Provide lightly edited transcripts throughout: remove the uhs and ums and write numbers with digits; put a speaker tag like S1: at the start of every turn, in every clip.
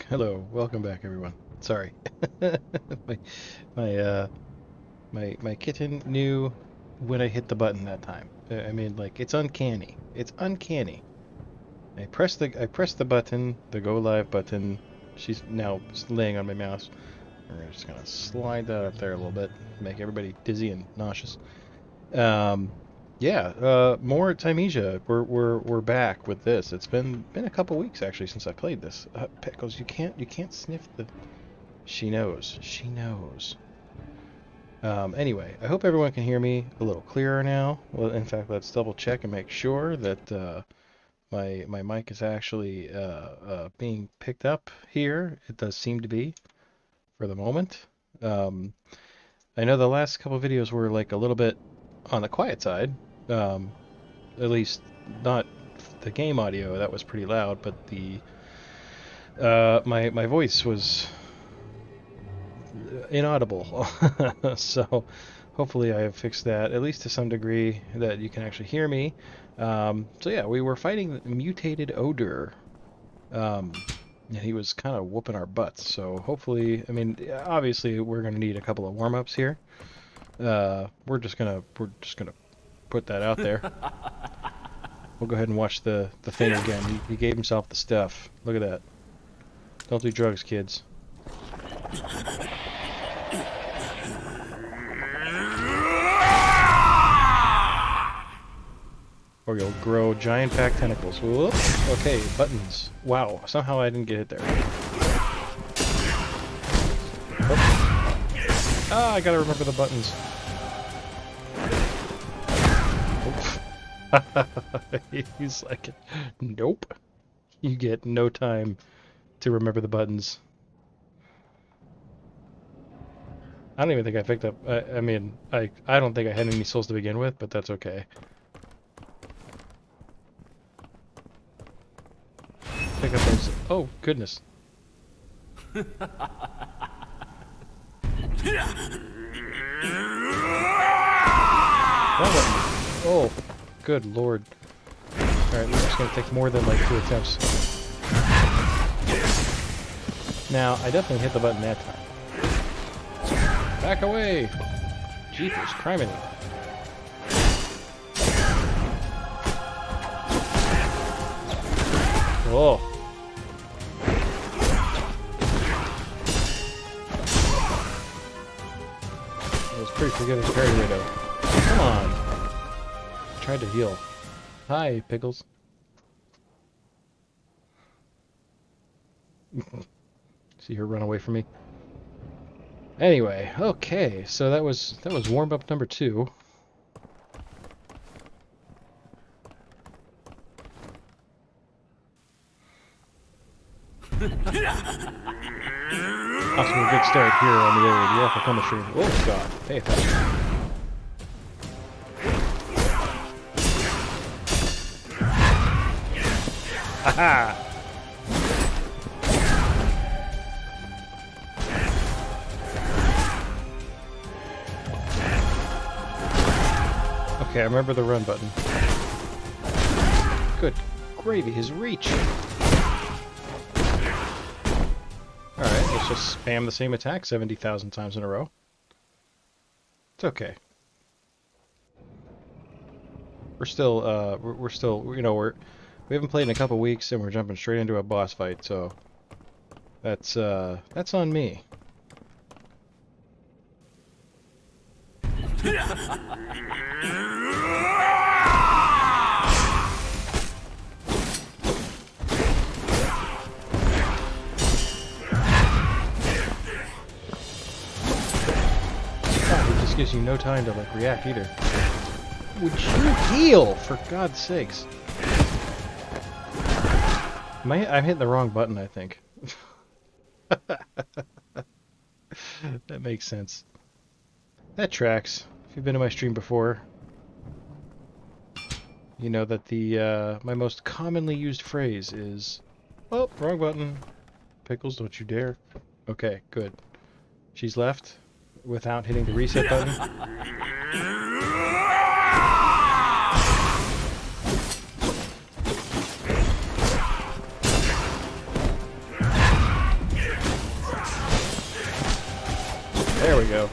S1: Hello, welcome back, everyone. Sorry, my my my kitten knew when I hit the button that time. I mean, like it's uncanny. It's uncanny. I pressed the button, the go live button. She's now laying on my mouse. We're just gonna slide that up there a little bit, make everybody dizzy and nauseous. Um, yeah, more Thymesia. We're back with this. It's been a couple weeks actually since I played this. Pickles, you can't sniff the. She knows. She knows. Anyway, I hope everyone can hear me a little clearer now. Well, in fact, let's double check and make sure that my mic is actually being picked up here. It does seem to be for the moment. Um, I know the last couple videos were like a little bit on the quiet side. Um, at least not the game audio. That was pretty loud, but the my voice was inaudible. So hopefully I have fixed that, at least to some degree, that you can actually hear me. So yeah, we were fighting Mutated Odur. And he was kind of whooping our butts. So hopefully, I mean, obviously we're gonna need a couple of warm-ups here. We're just gonna put that out there. We'll go ahead and watch the thing again. He gave himself the stuff. Look at that. Don't do drugs, kids. Or you'll grow giant back tentacles. Whoop. Okay, buttons. Wow, somehow I didn't get hit there. Oh. Ah, I gotta remember the buttons. He's like, nope. You get no time to remember the buttons. I don't even think I picked up. I mean, I don't think I had any souls to begin with, but that's okay. Pick up those. Oh goodness. Oh, good lord. Alright, we're just gonna take more than like 2 attempts. Now, I definitely hit the button that time. Back away! Jeepers, criminy. Oh. That was pretty forgiving parry rate though. Come on. Tried to heal. Hi, Pickles. See her run away from me. Anyway, okay, so that was warm up number 2. Awesome, a good start here on the old Waffle chemistry. Oh god, pay attention. Aha! Okay, I remember the run button. Good gravy, his reach. Alright, let's just spam the same attack 70,000 times in a row. It's okay. We're still, we're still, you know, we haven't played in a couple weeks and we're jumping straight into a boss fight, so that's on me. It just gives you no time to like react either. Would you heal, for God's sakes? I'm hitting the wrong button, I think. That makes sense. That tracks. If you've been to my stream before, you know that the my most commonly used phrase is, "Oh, wrong button. Pickles, don't you dare." Okay, good. She's left without hitting the reset button. go.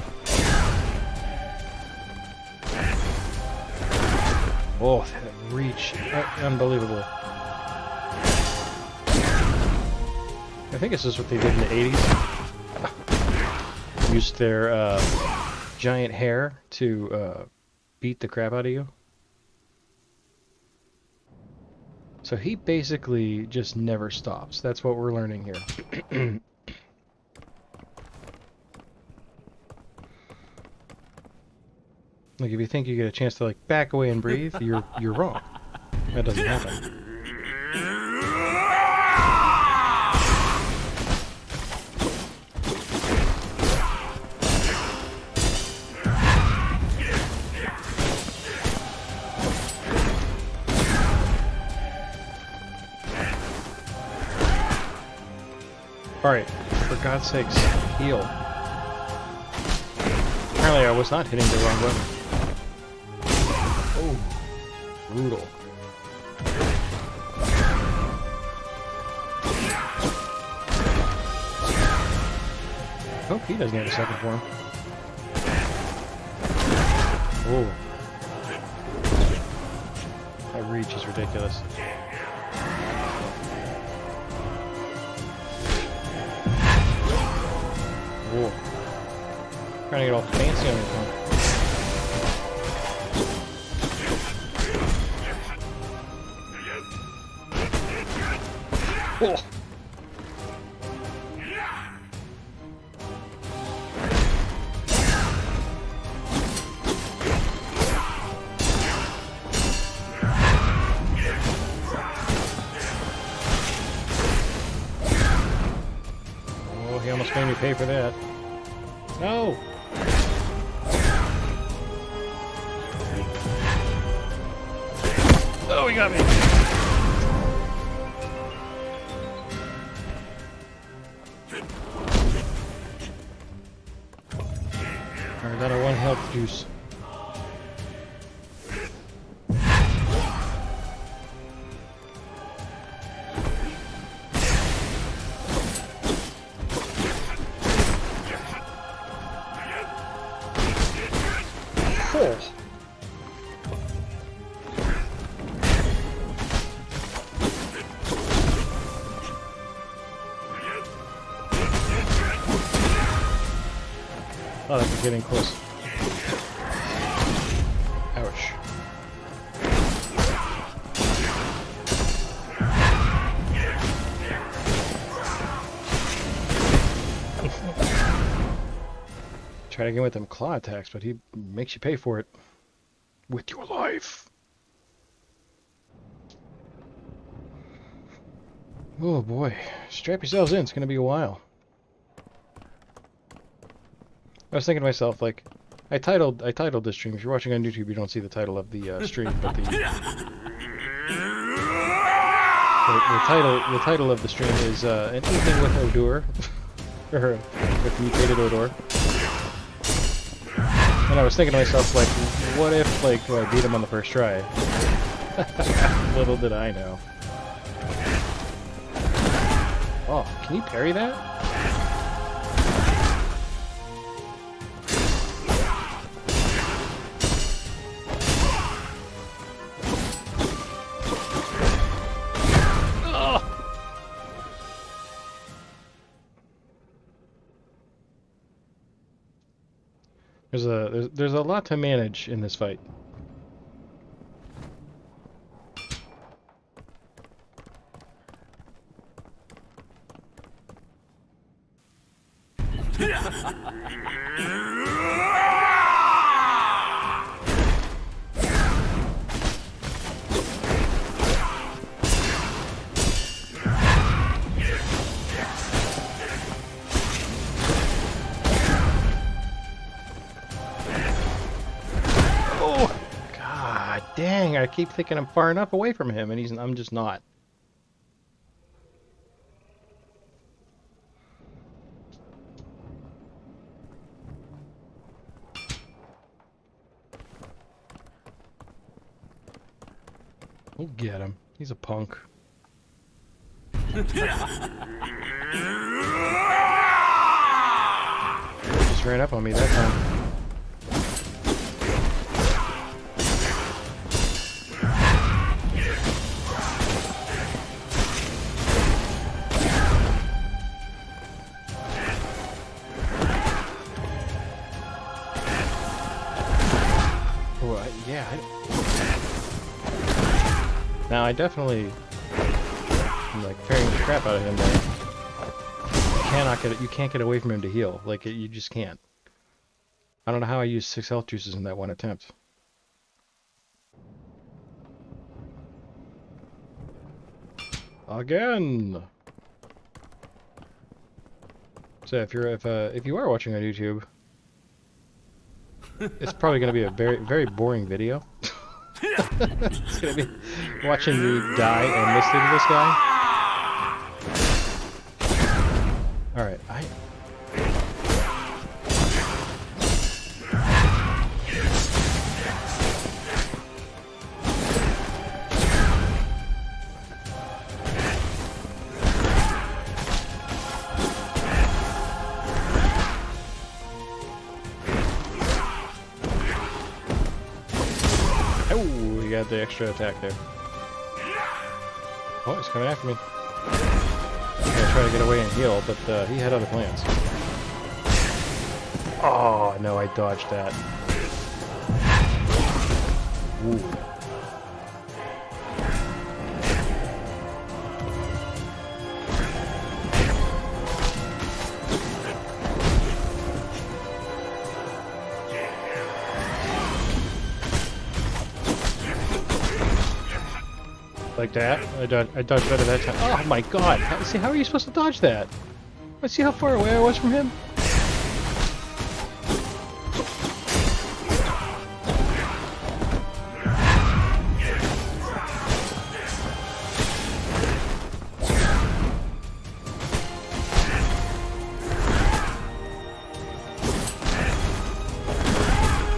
S1: Oh, that reach. Unbelievable. I think this is what they did in the 80s. Used their giant hair to beat the crap out of you. So he basically just never stops. That's what we're learning here. Like, if you think you get a chance to like back away and breathe, you're wrong. That doesn't happen. Alright, for God's sakes, heal. Apparently I was not hitting the wrong button. Oh, brutal. Oh, he doesn't have a second form. Oh. That reach is ridiculous. Whoa. Trying to get all fancy on your phone. Whoa. Oh, he almost made me pay for that. No! Oh, he got me! Alright, got a 1 health juice. Oh, that's getting close. Ouch. Try to get with them claw attacks, but he makes you pay for it. With your life. Oh boy. Strap yourselves in, it's gonna be a while. I was thinking to myself, like, I titled this stream. If you're watching on YouTube, you don't see the title of the stream, but the title of the stream is An Evening with Odur, or with Mutated Odur. And I was thinking to myself, like, what if, like, I beat him on the first try? Little did I know. Oh, can you parry that? There's a lot to manage in this fight. Dang, I keep thinking I'm far enough away from him, and I'm just not. We'll get him. He's a punk. Just ran up on me that time. Yeah. Now I definitely am like ferrying the crap out of him, but you can't get away from him to heal. Like you just can't. I don't know how I used 6 health juices in that one attempt. Again. So if you are watching on YouTube, it's probably going to be a very boring video. It's going to be watching me die endlessly to this guy. Alright, oh, he got the extra attack there. Oh, he's coming after me. I'm gonna try to get away and heal, but he had other plans. Oh, no, I dodged that. Ooh. Like that? I dodged better that time. Oh my god! See, how are you supposed to dodge that? Let's see how far away I was from him?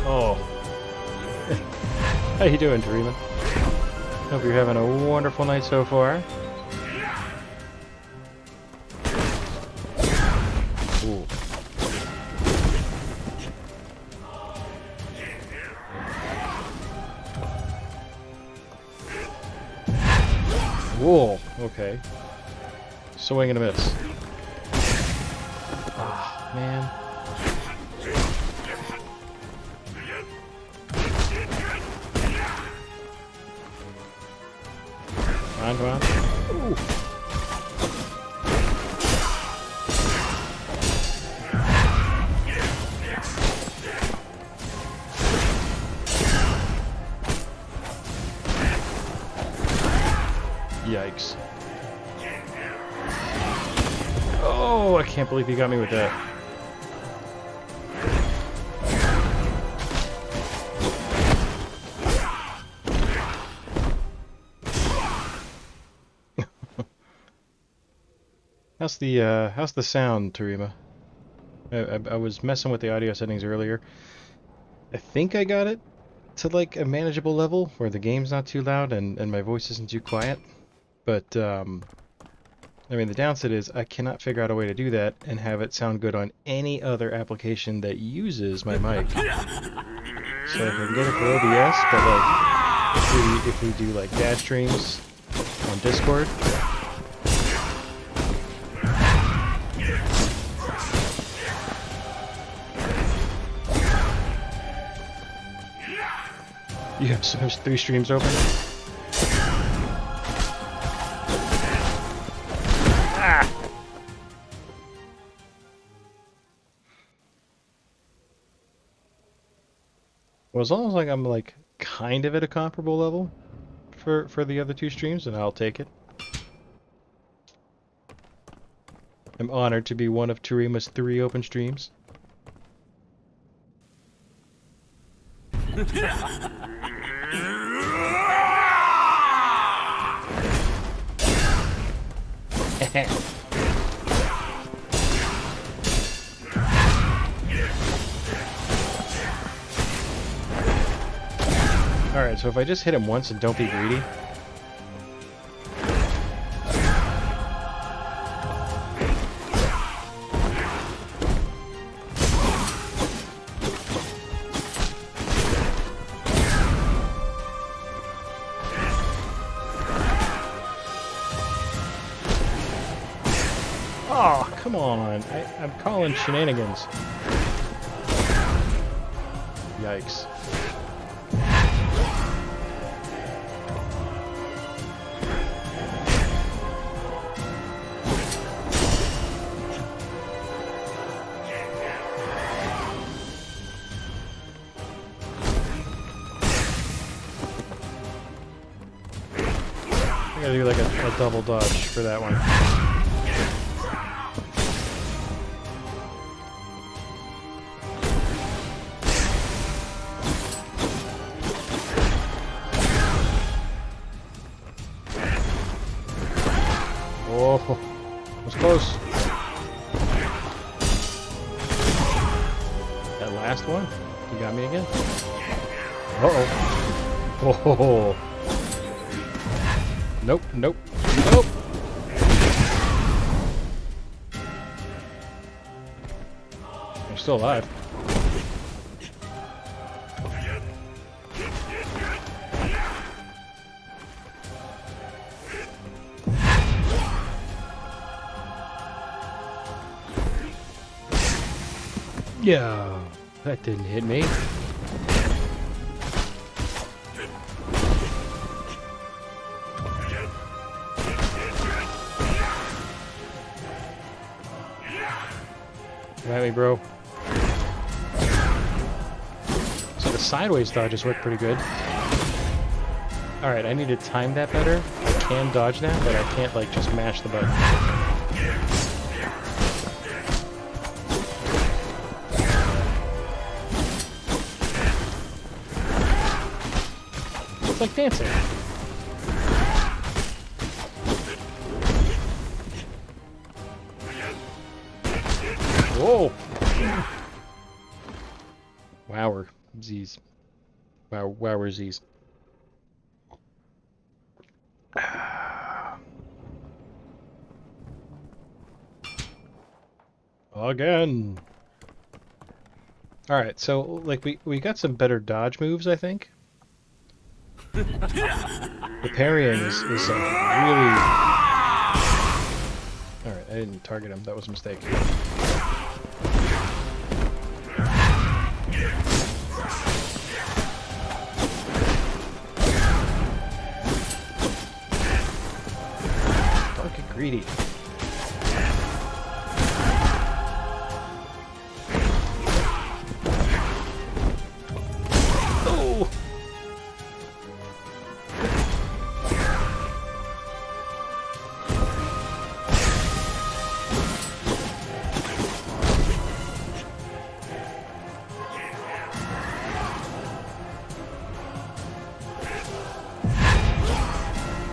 S1: Oh. How you doing, Thymesia? Hope you're having a wonderful night so far. Ooh. Whoa, okay. Swing and a miss. Ah, man. Come on. Ooh. Yikes. Oh, I can't believe he got me with that. How's the sound, Thymesia? I was messing with the audio settings earlier. I think I got it to like a manageable level where the game's not too loud and my voice isn't too quiet. But I mean, the downside is I cannot figure out a way to do that and have it sound good on any other application that uses my mic. So I can get it for OBS, but like if we do like dad streams on Discord. You have 3 streams open? Ah! Well, as long as like I'm like kind of at a comparable level for the other 2 streams, then I'll take it. I'm honored to be one of Thymesia's 3 open streams. Alright, so if I just hit him once and don't be greedy. Oh, come on. I'm calling shenanigans. Yikes. I gotta do like a double dodge for that one. Oh, was close. That last one? You got me again? Uh-oh. Oh. Nope, nope, nope. I'm still alive. Yeah, that didn't hit me. Come at me, bro. So the sideways dodges work pretty good. Alright, I need to time that better. I can dodge that, but I can't, like, just mash the button. It's like dancing. Whoa! Wower. Z's. Wow, wower Z's. Again! Alright, so, like, we got some better dodge moves, I think. The parrying is like, really... Alright, I didn't target him. That was a mistake. Don't get greedy. Oh!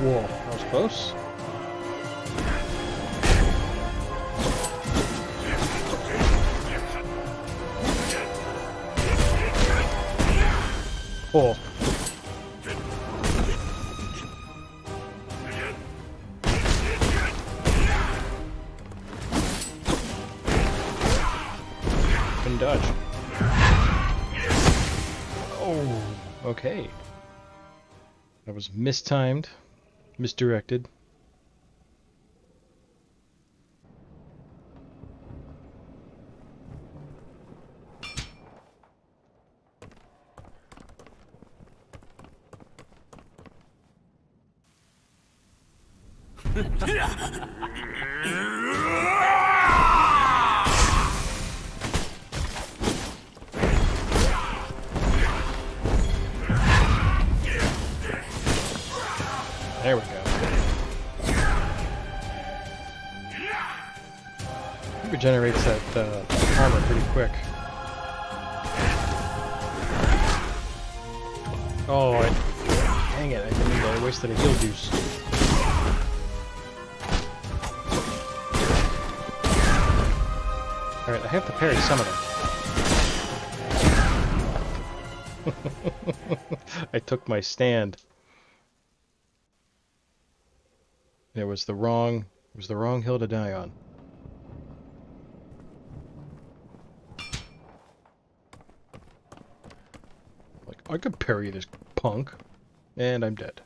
S1: Whoa, that was close. Oh. Couldn't dodge. Oh, okay. That was mistimed. Misdirected. There we go. It regenerates that armor pretty quick. Oh, dang it, I wasted a heal juice. Alright, I have to parry some of them. I took my stand. It was the wrong hill to die on. Like, I could parry this punk, and I'm dead.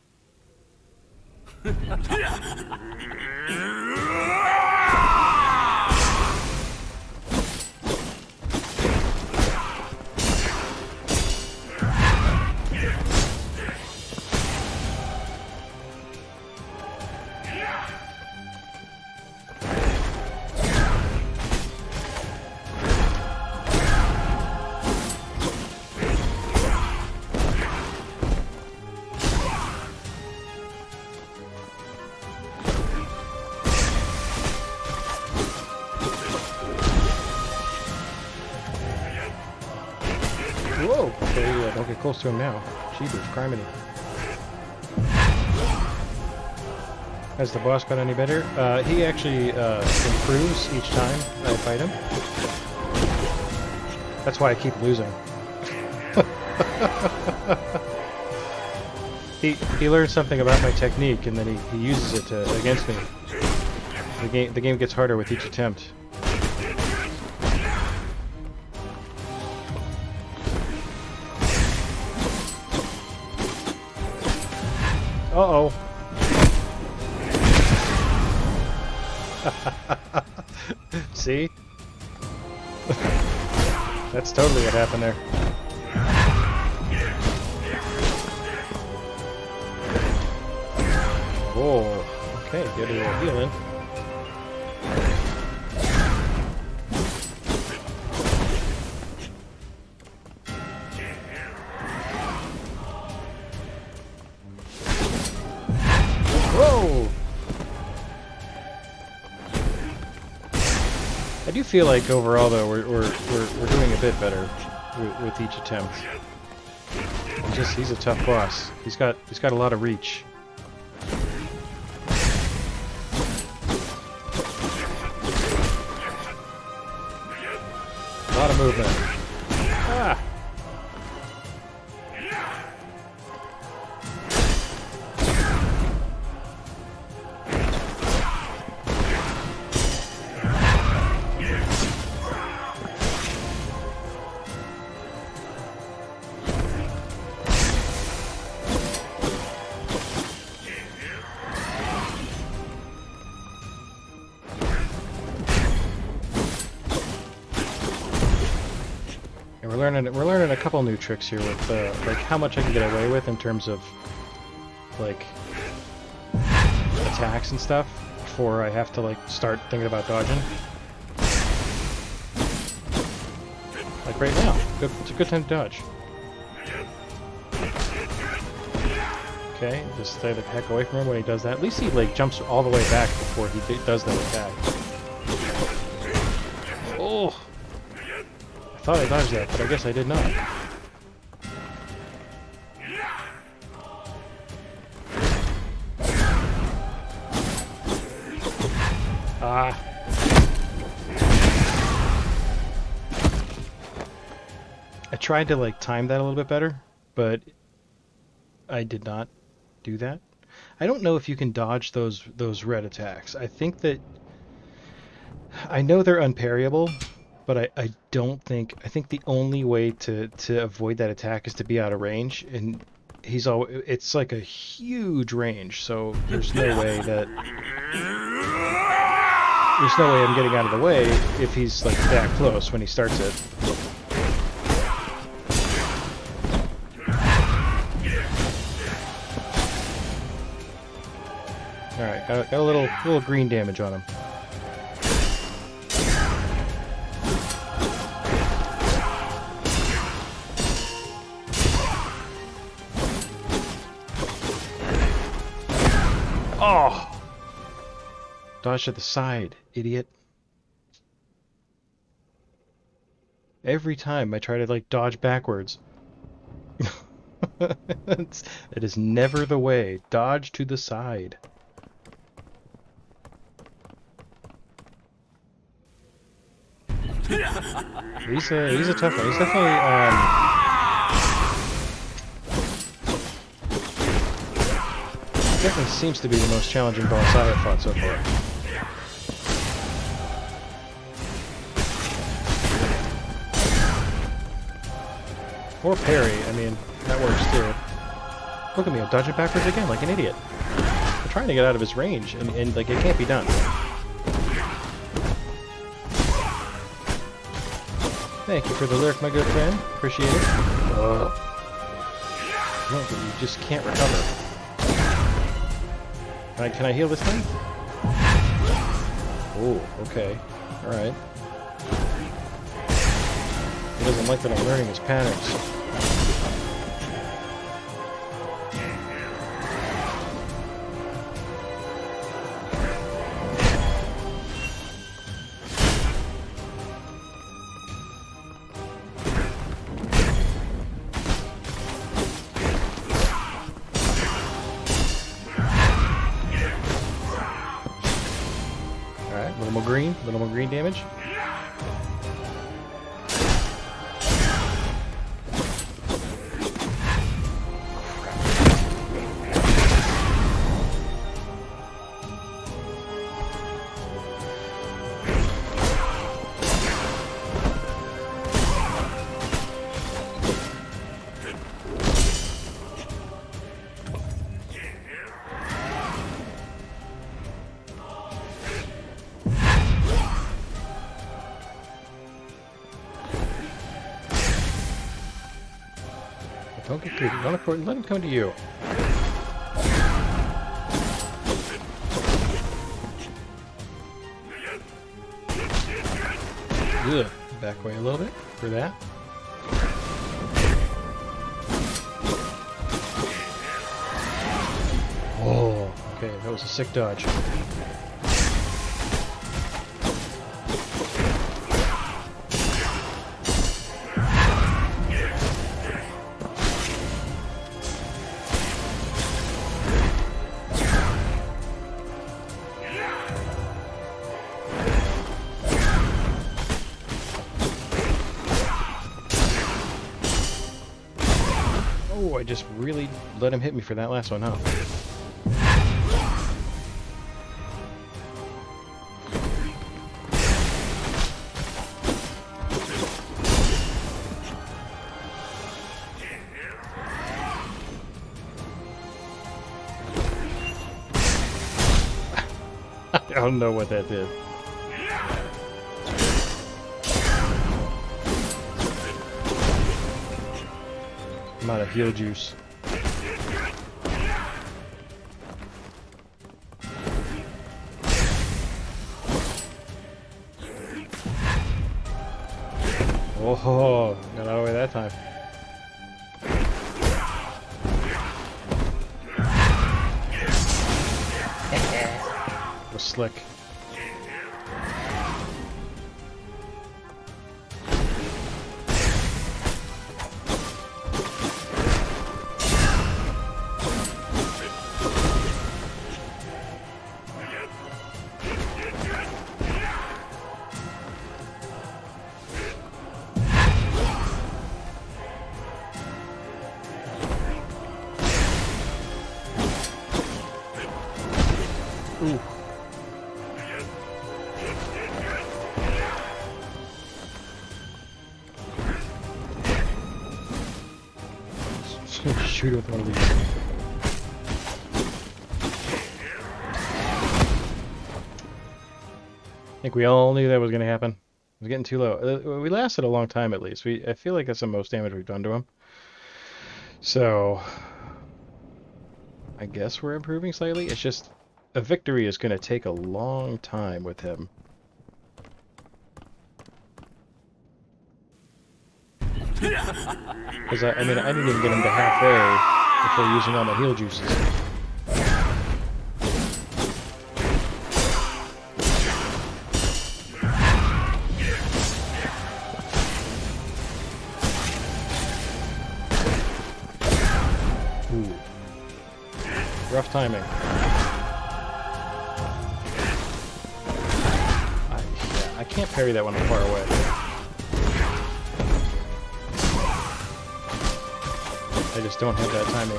S1: get close to him now. Jeepers, criminy. Has the boss got any better? He actually improves each time I fight him. That's why I keep losing. He learns something about my technique, and then he uses it against me. The game gets harder with each attempt. Uh-oh. See? That's totally what happened there. Whoa. Okay, get a little healing. Whoa! I do feel like overall, though, we're doing a bit better with each attempt. He's a tough boss. He's got a lot of reach. A lot of movement. Ah! We're learning a couple new tricks here with like how much I can get away with in terms of like attacks and stuff before I have to like start thinking about dodging. Like right now, it's a good time to dodge. Okay, just stay the heck away from him when he does that. At least he like jumps all the way back before he does that attack. Oh. I thought I dodged that, but I guess I did not. Ah. I tried to like time that a little bit better, but I did not do that. I don't know if you can dodge those red attacks. I think that I know they're unparryable. But I don't think... I think the only way to avoid that attack is to be out of range, and it's like a huge range, so there's no way that... There's no way I'm getting out of the way if he's like that close when he starts it. Alright, got a little green damage on him. Oh! Dodge to the side, idiot. Every time I try to, like, dodge backwards. It is never the way. Dodge to the side. He's a tough one. He's definitely, definitely seems to be the most challenging boss I have fought so far. Or parry, I mean, that works too. Look at me, I'm dodging backwards again like an idiot. I'm trying to get out of his range, and like, it can't be done. Thank you for the lyric, my good friend. Appreciate it. No, but you just can't recover. Can I heal this thing? Oh, okay. Alright. He doesn't like that I'm learning his patterns. Alright, a little more green damage. Don't get greedy. Let him come to you. Ugh. Back away a little bit for that. Oh, okay, that was a sick dodge. Oh, I just really let him hit me for that last one, huh? I don't know what that did. I'm out of heal juice. Oh, got out of the way that time. It was slick. Ooh. Shoot with one of these. I think we all knew that was going to happen. It was getting too low. We lasted a long time at least. I feel like that's the most damage we've done to him. So, I guess we're improving slightly. It's just a victory is going to take a long time with him. Because I mean, I didn't even get him to halfway before using all my heal juices. Ooh. Rough timing. I can't parry that one from far away. I just don't have that timing.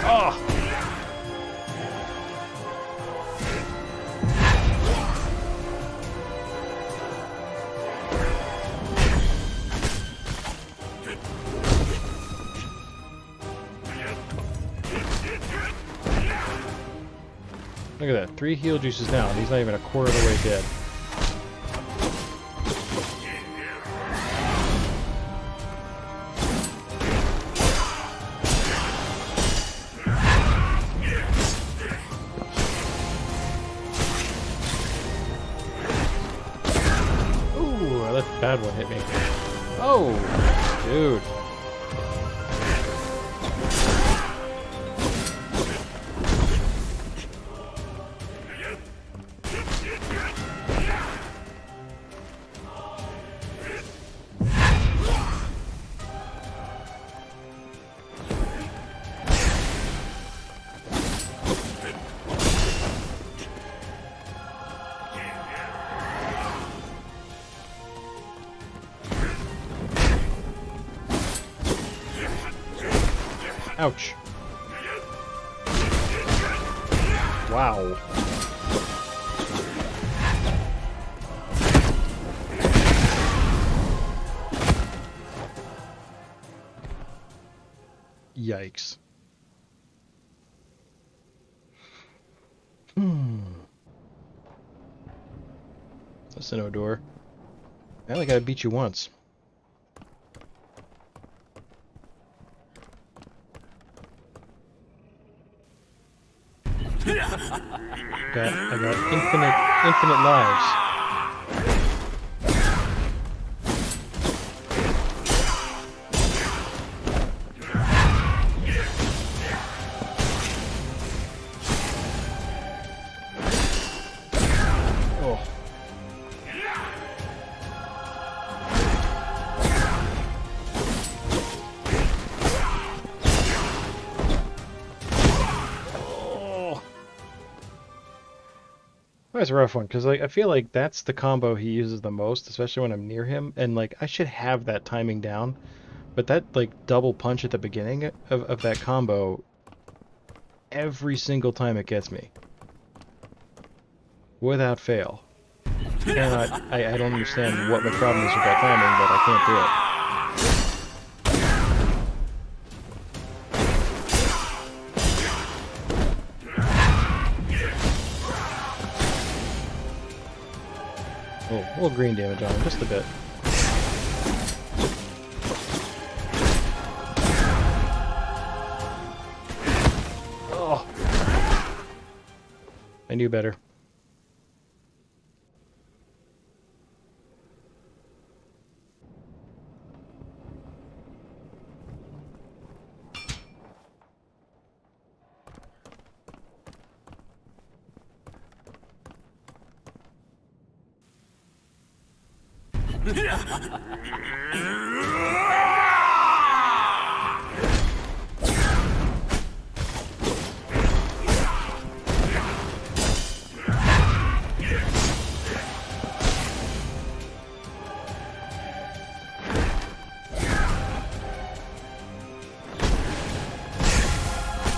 S1: Oh! Look at that, 3 heal juices down. He's not even a quarter of the way dead. Ooh, I let the bad one hit me. Oh, dude. Ouch. Wow. Yikes. Listen, Odur. I only gotta beat you once. I got infinite lives. That's a rough one, because like I feel like that's the combo he uses the most, especially when I'm near him, and like I should have that timing down, but that like double punch at the beginning of that combo, every single time it gets me. Without fail. And I don't understand what my problem is with that timing, but I can't do it. Oh, a little green damage on him, just a bit. Oh! I knew better.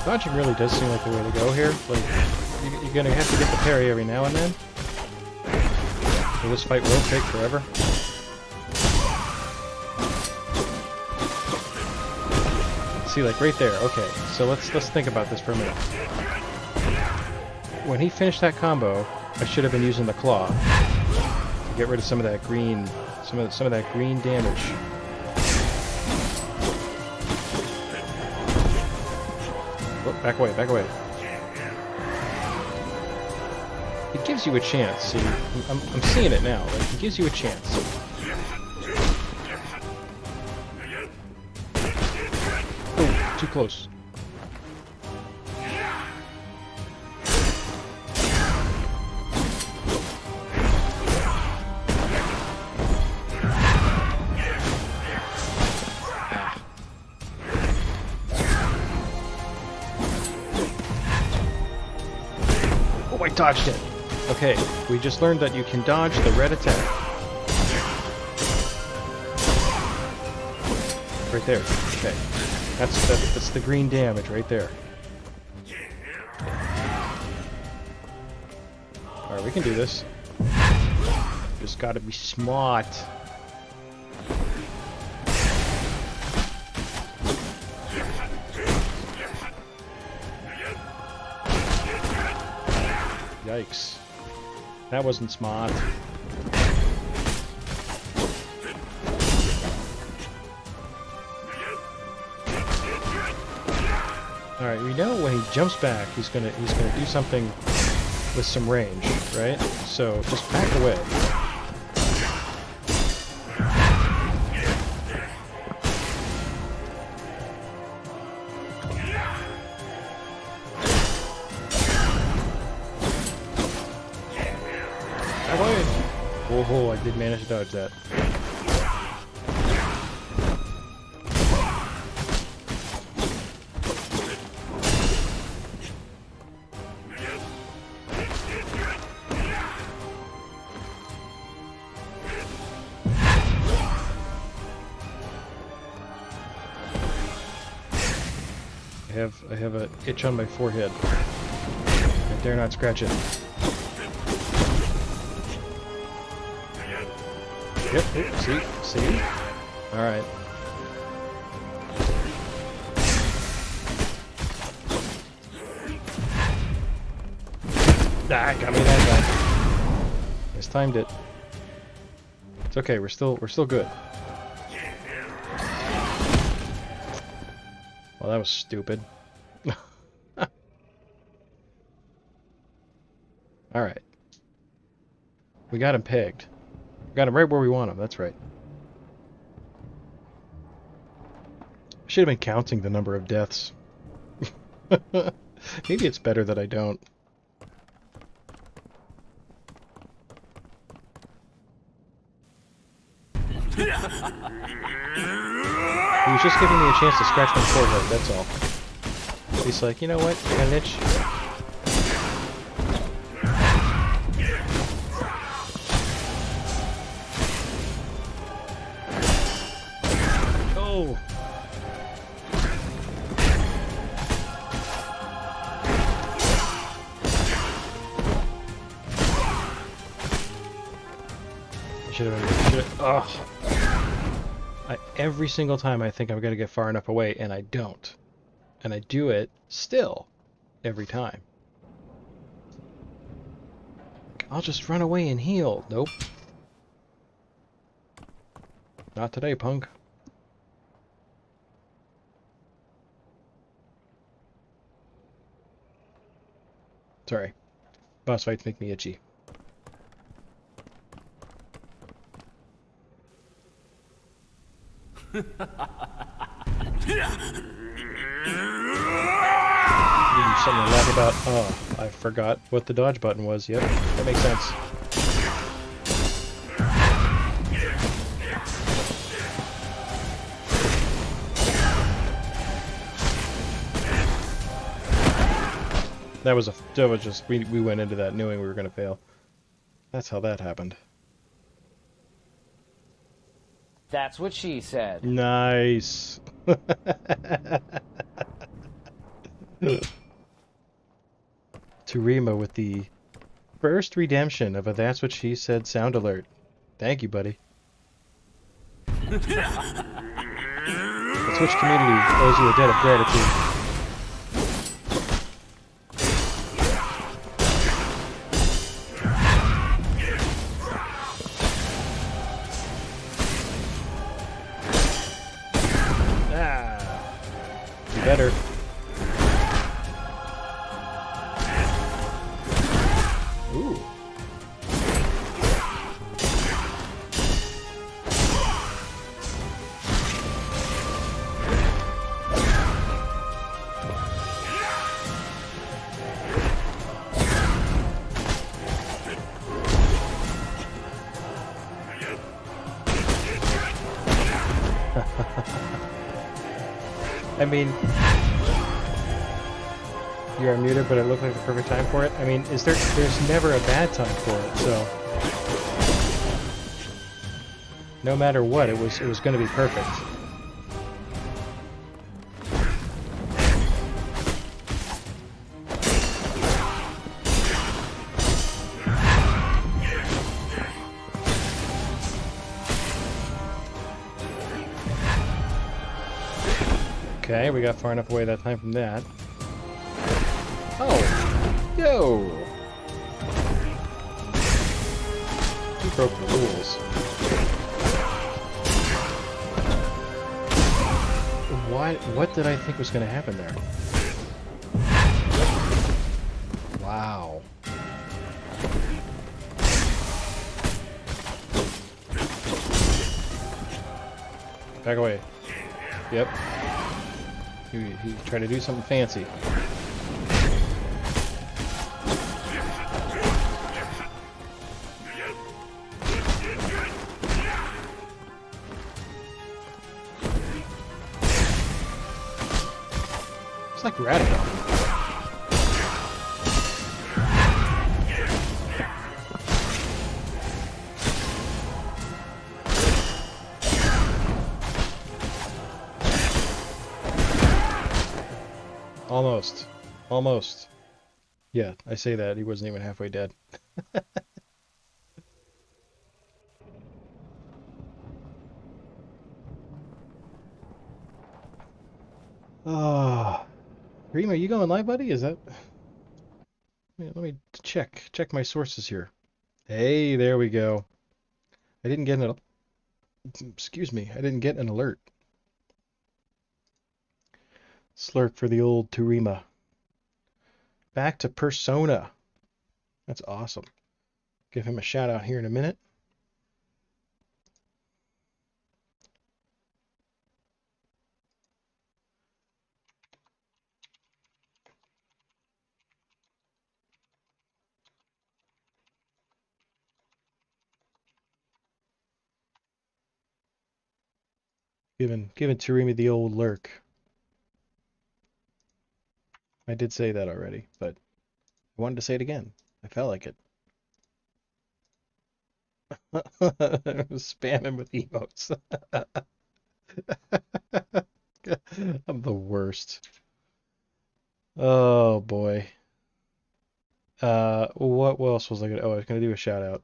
S1: Dodging really does seem like the way to go here. Like, you're gonna have to get the parry every now and then. So this fight will take forever. See, like right there. Okay, so let's think about this for a minute. When he finished that combo, I should have been using the claw to get rid of some of that green, some of that green damage. Oh, back away, back away. It gives you a chance. See, I'm seeing it now. Like, it gives you a chance. Oh, too close. Oh, I dodged it. Okay, we just learned that you can dodge the red attack. Right there. Okay. That's the green damage right there. Alright, we can do this. Just gotta be smart. Yikes. That wasn't smart. Alright, we know when he jumps back, he's gonna do something with some range, right? So just back away. Oh, I did manage to dodge that. I have a itch on my forehead. I dare not scratch it. Yep, see? Alright. Ah, got me that guy. Just timed it. It's okay, we're still good. Well, that was stupid. Alright. We got him pegged. Got him right where we want him, that's right. I should have been counting the number of deaths. Maybe it's better that I don't. He was just giving me a chance to scratch my forehead, that's all. He's like, you know what, I got an itch. Oh! Should have been. Ugh. Every single time I think I'm going to get far enough away, and I don't. And I do it still. Every time. I'll just run away and heal. Nope. Not today, punk. Sorry. Boss fights make me itchy. Something to laugh about. Oh, I forgot what the dodge button was. Yep, that makes sense. That was just we went into that knowing we were going to fail. That's how that happened.
S2: That's what she said.
S1: Nice. Turima with the first redemption of a That's What She Said sound alert. Thank you, buddy. The Twitch community owes you a debt of gratitude. Better. Ooh. I mean, you're unmuted, but it looked like the perfect time for it. I mean, there's never a bad time for it, so no matter what, it was going to be perfect. Okay, we got far enough away that time from that. Oh! Yo! He broke the rules. What did I think was going to happen there? Wow. Back away. Yep. He tried to do something fancy. It's like radical. Almost. Almost. Yeah, I say that. He wasn't even halfway dead. Ah. Reem, are you going live, buddy? Is that... Let me check my sources here. Hey, there we go. I didn't get an... Excuse me. I didn't get an alert. Slurk for the old Turima. Back to Persona. That's awesome. Give him a shout out here in a minute. Giving Turima the old lurk. I did say that already, but I wanted to say it again. I felt like it. Spamming with emotes. I'm the worst. Oh boy. What else was I gonna? Oh, I was gonna do a shout out.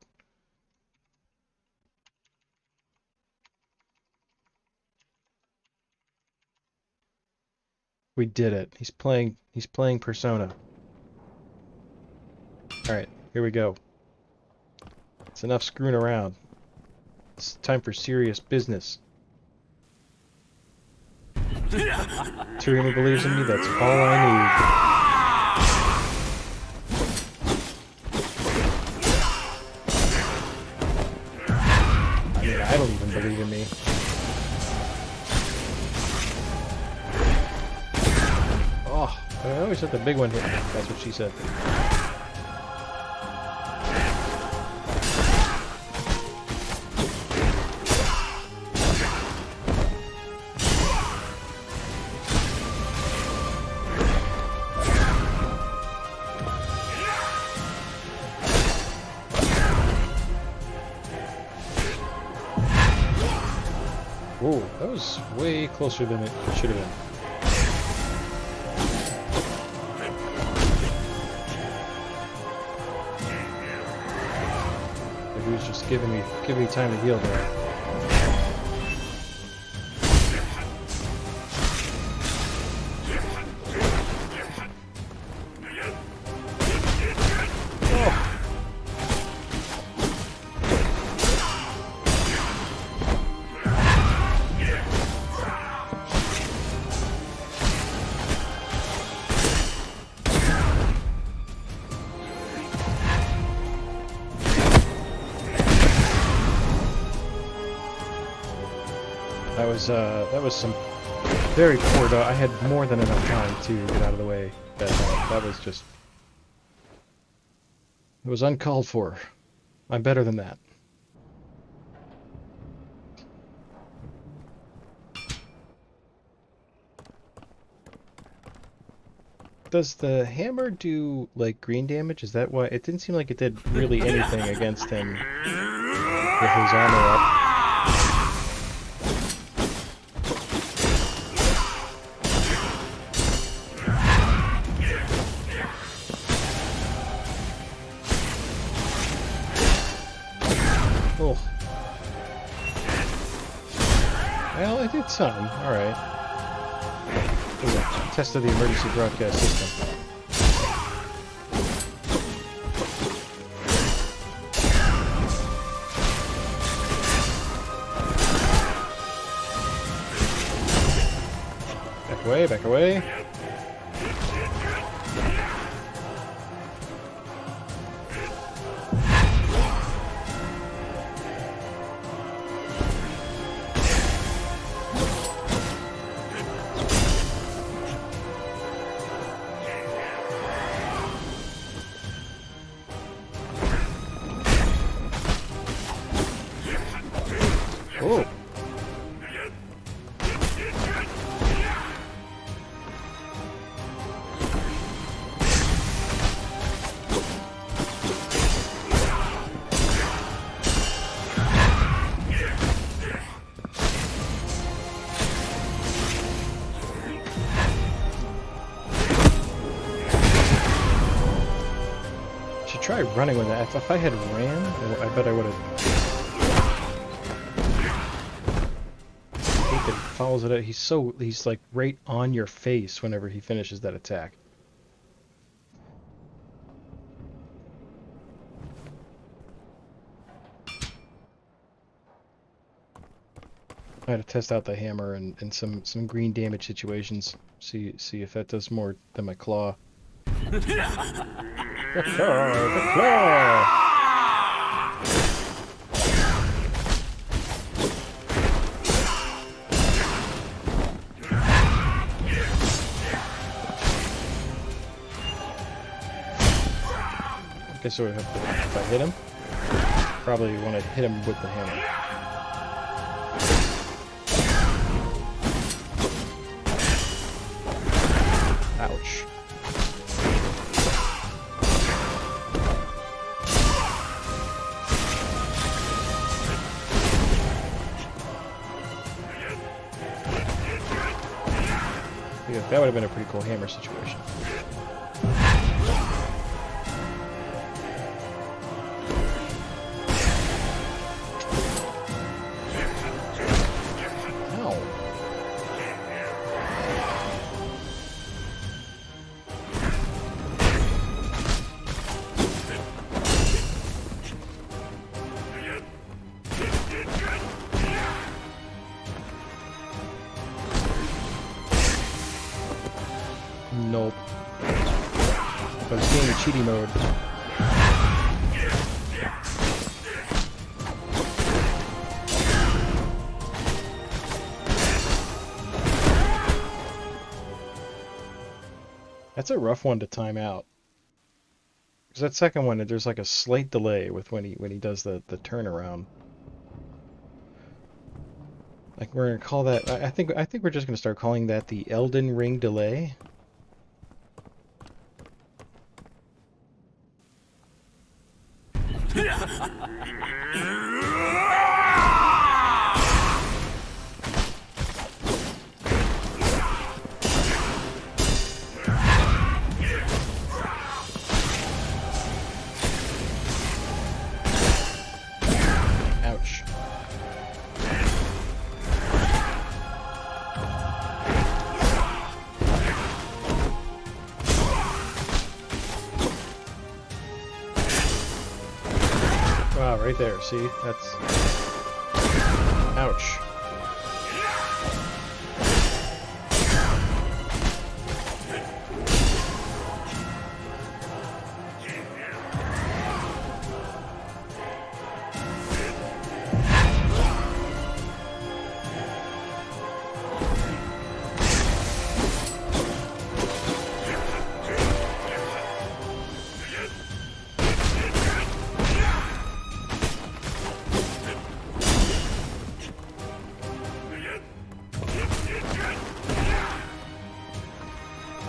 S1: We did it. He's playing Persona. All right, here we go. It's enough screwing around. It's time for serious business. Turima believes in me. That's all I need. I mean, I don't even believe in me. Oh, I always let the big one hit me. That's what she said. Whoa, that was way closer than it should have been. Maybe he was just giving me time to heal there. That was some very poor dodge. I had more than enough time to get out of the way. That was just... It was uncalled for. I'm better than that. Does the hammer do, like, green damage? Is that why? It didn't seem like it did really anything against him with his armor up. Well, it did some. Alright. Test of the emergency broadcast system. Back away, back away. Oh. tried running with that. If I had ran, I bet I would have. I hate that he follows it out. He's like right on your face whenever he finishes that attack. I had to test out the hammer in some green damage situations. See if that does more than my claw. The claw! I guess I would have to, if I hit him, probably want to hit him with the hammer. Ouch. Yeah, that would have been a pretty cool hammer situation. Nope. I was getting cheaty mode. That's a rough one to time out. Because that second one, there's like a slight delay with when he does the turnaround. Like we're gonna call that. I think we're just gonna start calling that the Elden Ring delay. Ouch. Wow, right there, see? That's... Ouch.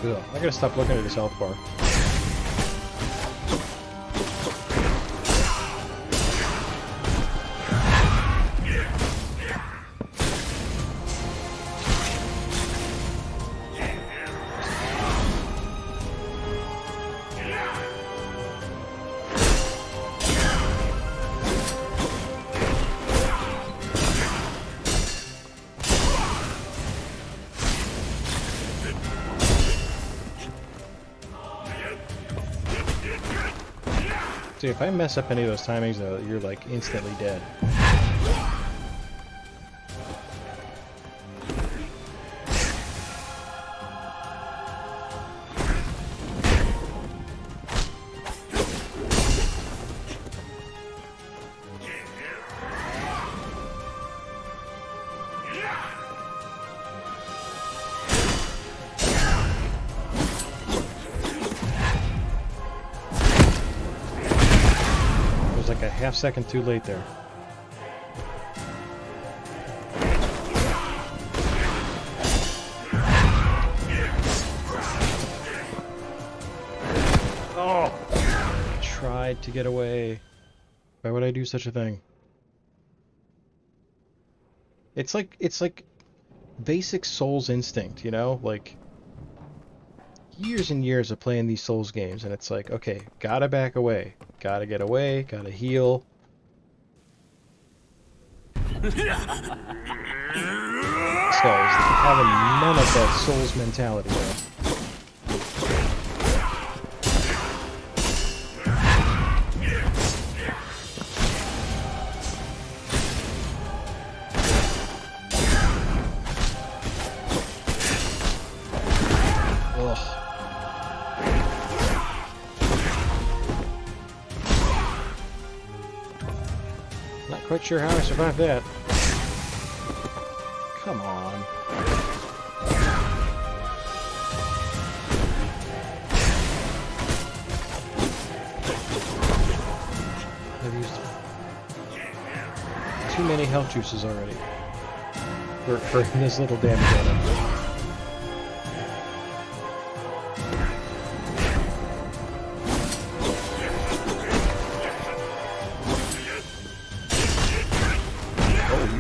S1: Ugh, I gotta stop looking at this health bar. See, if I mess up any of those timings, though, you're like instantly dead. Like a half second too late there. Oh! I tried to get away. Why would I do such a thing? It's like basic Souls instinct, you know? Like years and years of playing these Souls games, and it's like, okay, gotta back away. Gotta get away, gotta heal. This guy's having none of that Souls mentality, though. Quite sure how I survived that. Come on. I've used too many health juices already for this little damage on him.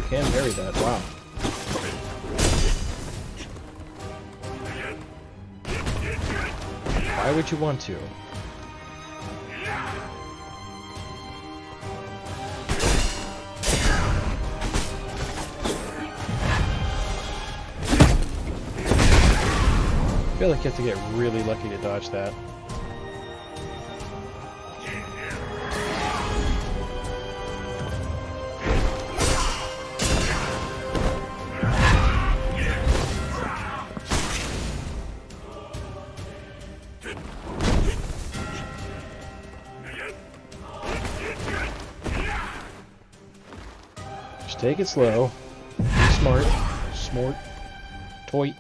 S1: Can parry that, wow. Why would you want to? I feel like you have to get really lucky to dodge that. Take it slow. Be smart. Smart. Toy.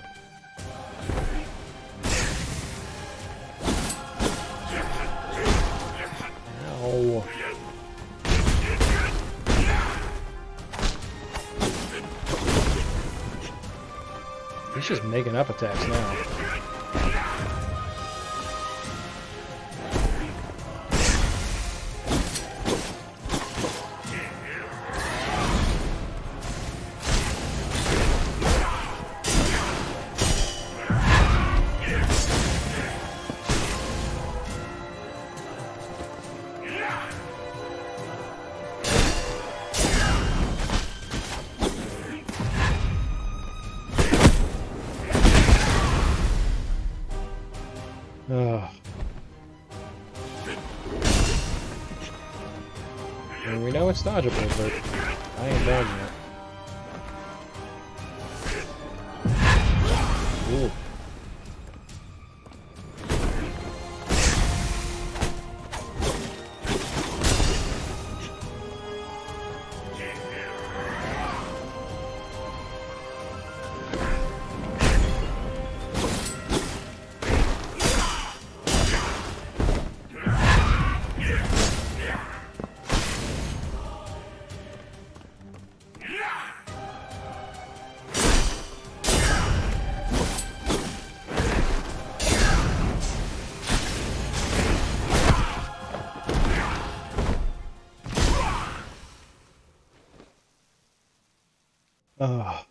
S1: Ow. He's just making up attacks now. And we know it's dodgeable, but I ain't dodging it. Ooh.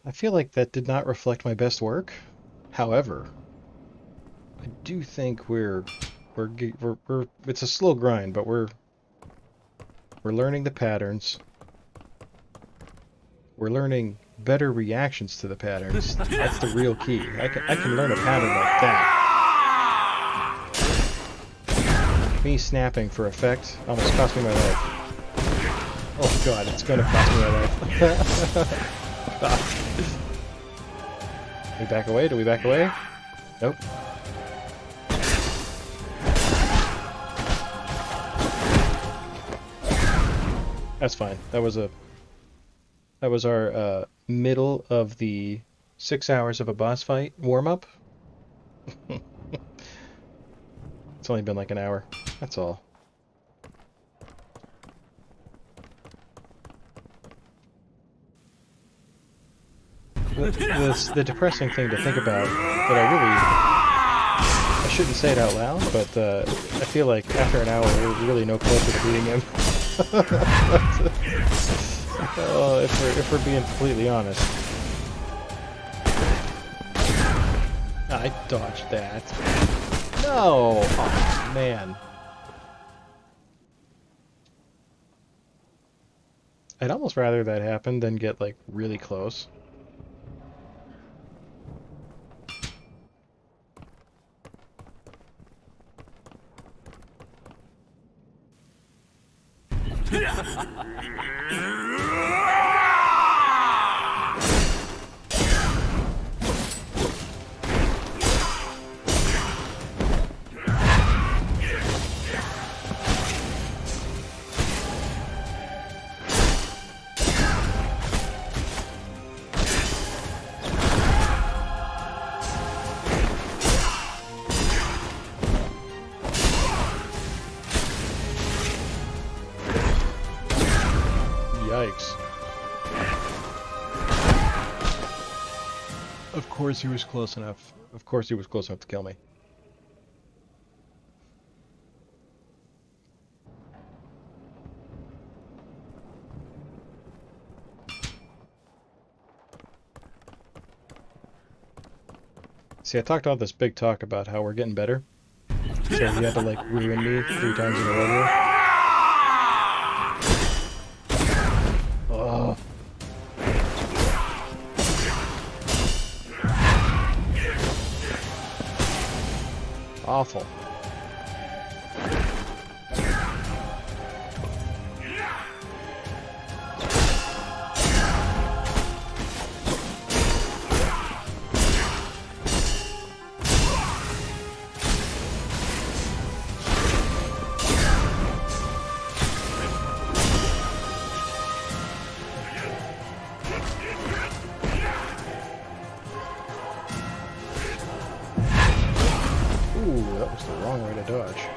S1: I feel like that did not reflect my best work. However, I do think we're it's a slow grind, but we're learning the patterns. We're learning better reactions to the patterns. That's the real key. I can learn a pattern like that. Me snapping for effect almost cost me my life. Oh god, it's gonna cost me my life. We back away? Do we back away? Nope. That's fine. That was our middle of the 6 hours of a boss fight warm-up. It's only been like an hour. That's all. The depressing thing to think about that I shouldn't say it out loud, but I feel like after an hour we're really no closer to beating him. If we're being completely honest. I dodged that. No! Oh, man. I'd almost rather that happen than get, like, really close. Yikes. Of course he was close enough. Of course he was close enough to kill me. See, I talked all this big talk about how we're getting better. So you had to, like, ruin me 3 times in a row here. Oh. Awful. Ooh, that was the wrong way to dodge.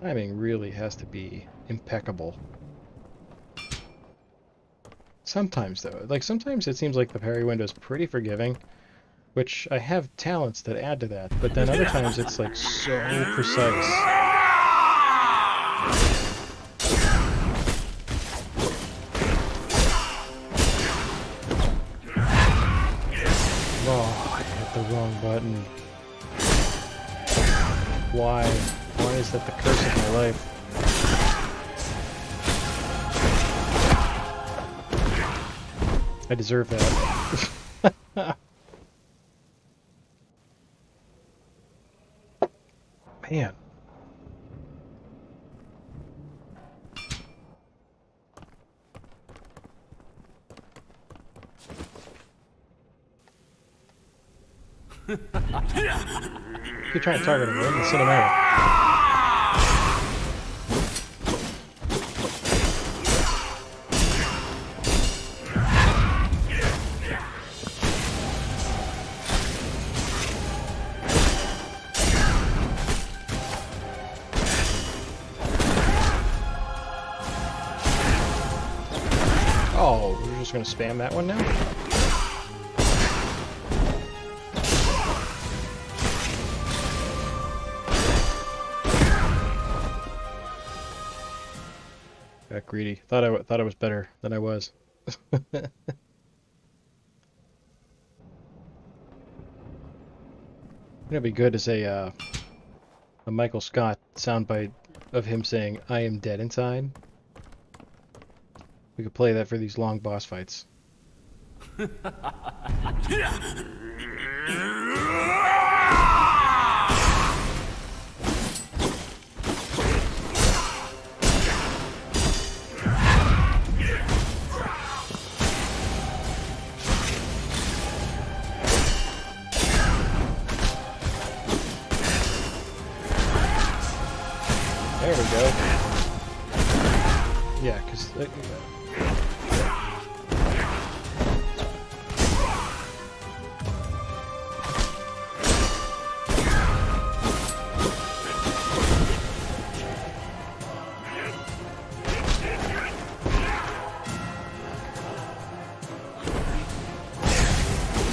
S1: Timing really has to be impeccable. Sometimes, though. Like, sometimes it seems like the parry window is pretty forgiving, which I have talents that add to that, but then other times it's, like, so precise. Oh, I hit the wrong button. Why? Why is that the curse of my life? I deserve that. Man. You try and target him, right? In the cinematic. Oh, we're just gonna spam that one now? Got greedy. Thought I was better than I was. It'd be good to say a Michael Scott soundbite of him saying, "I am dead inside." We could play that for these long boss fights. There we go. Yeah, because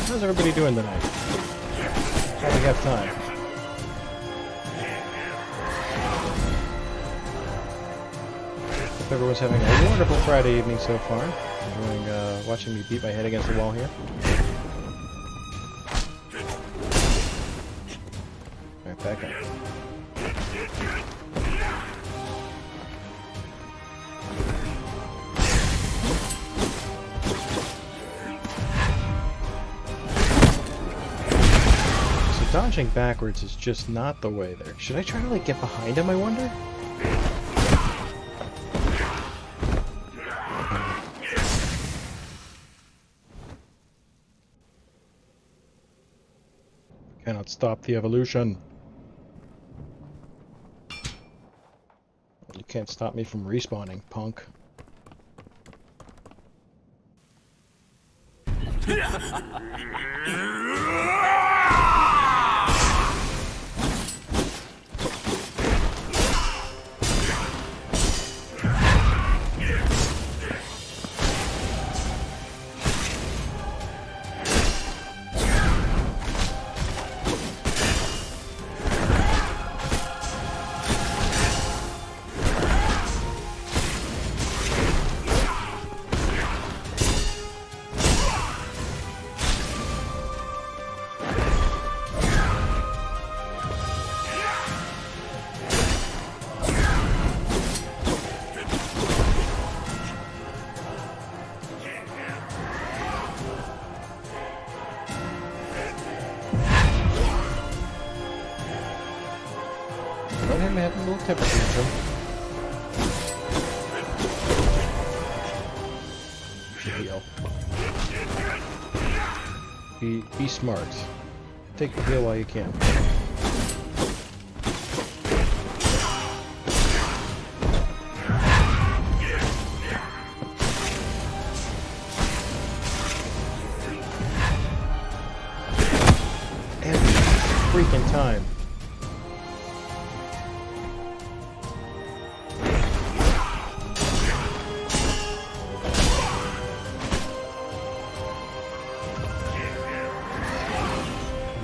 S1: How's everybody doing tonight? How do you have time? Hope everyone's having a wonderful Friday evening so far. Enjoying watching me beat my head against the wall here. Alright, back up. Dodging backwards is just not the way there. Should I try to, like, get behind him, I wonder? Cannot stop the evolution. You can't stop me from respawning, punk. Let him have a little temper tantrum. Heal. Be smart. Take the heal while you can. Every freaking time.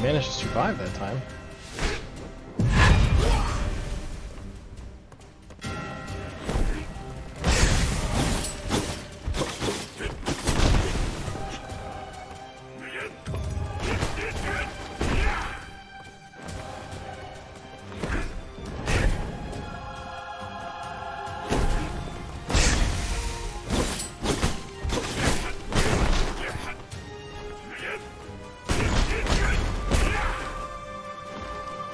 S1: Managed to survive that time.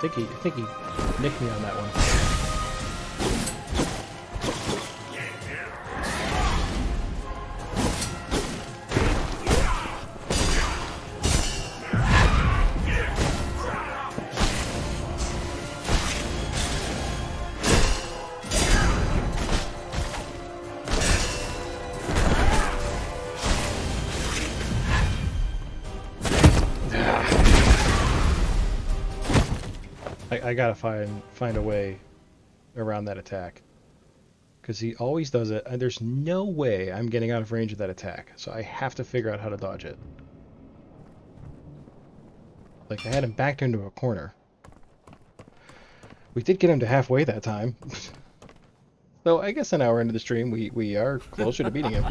S1: I think he nicked me on that one. I gotta find a way around that attack, because he always does it, and there's no way I'm getting out of range of that attack, so I have to figure out how to dodge it. Like, I had him backed into a corner. We did get him to halfway that time. So I guess an hour into the stream we are closer to beating him.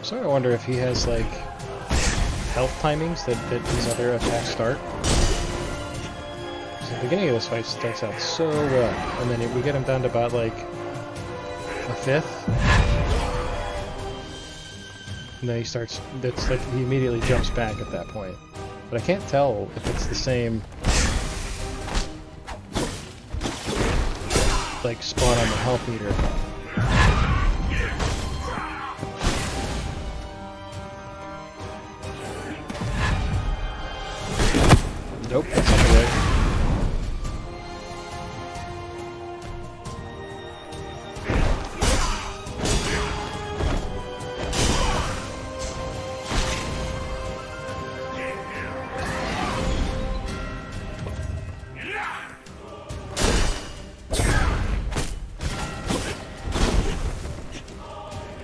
S1: Sort of wonder if he has, like, health timings that these other attacks start. So the beginning of this fight starts out so well, and then we get him down to about, like, a fifth. And then he starts, that's like, he immediately jumps back at that point. But I can't tell if it's the same like spawn on the health meter. Nope, that's not the way.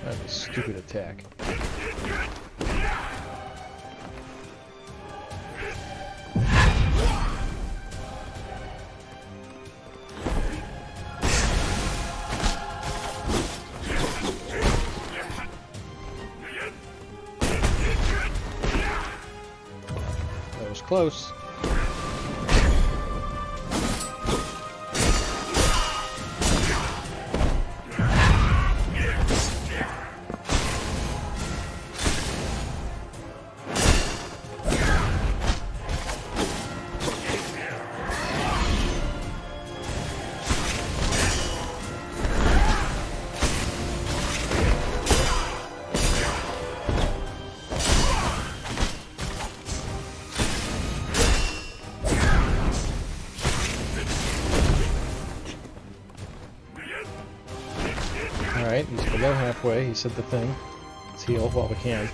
S1: That was a stupid attack. That was close. Alright, he's below halfway. He said the thing. Let's heal while we can.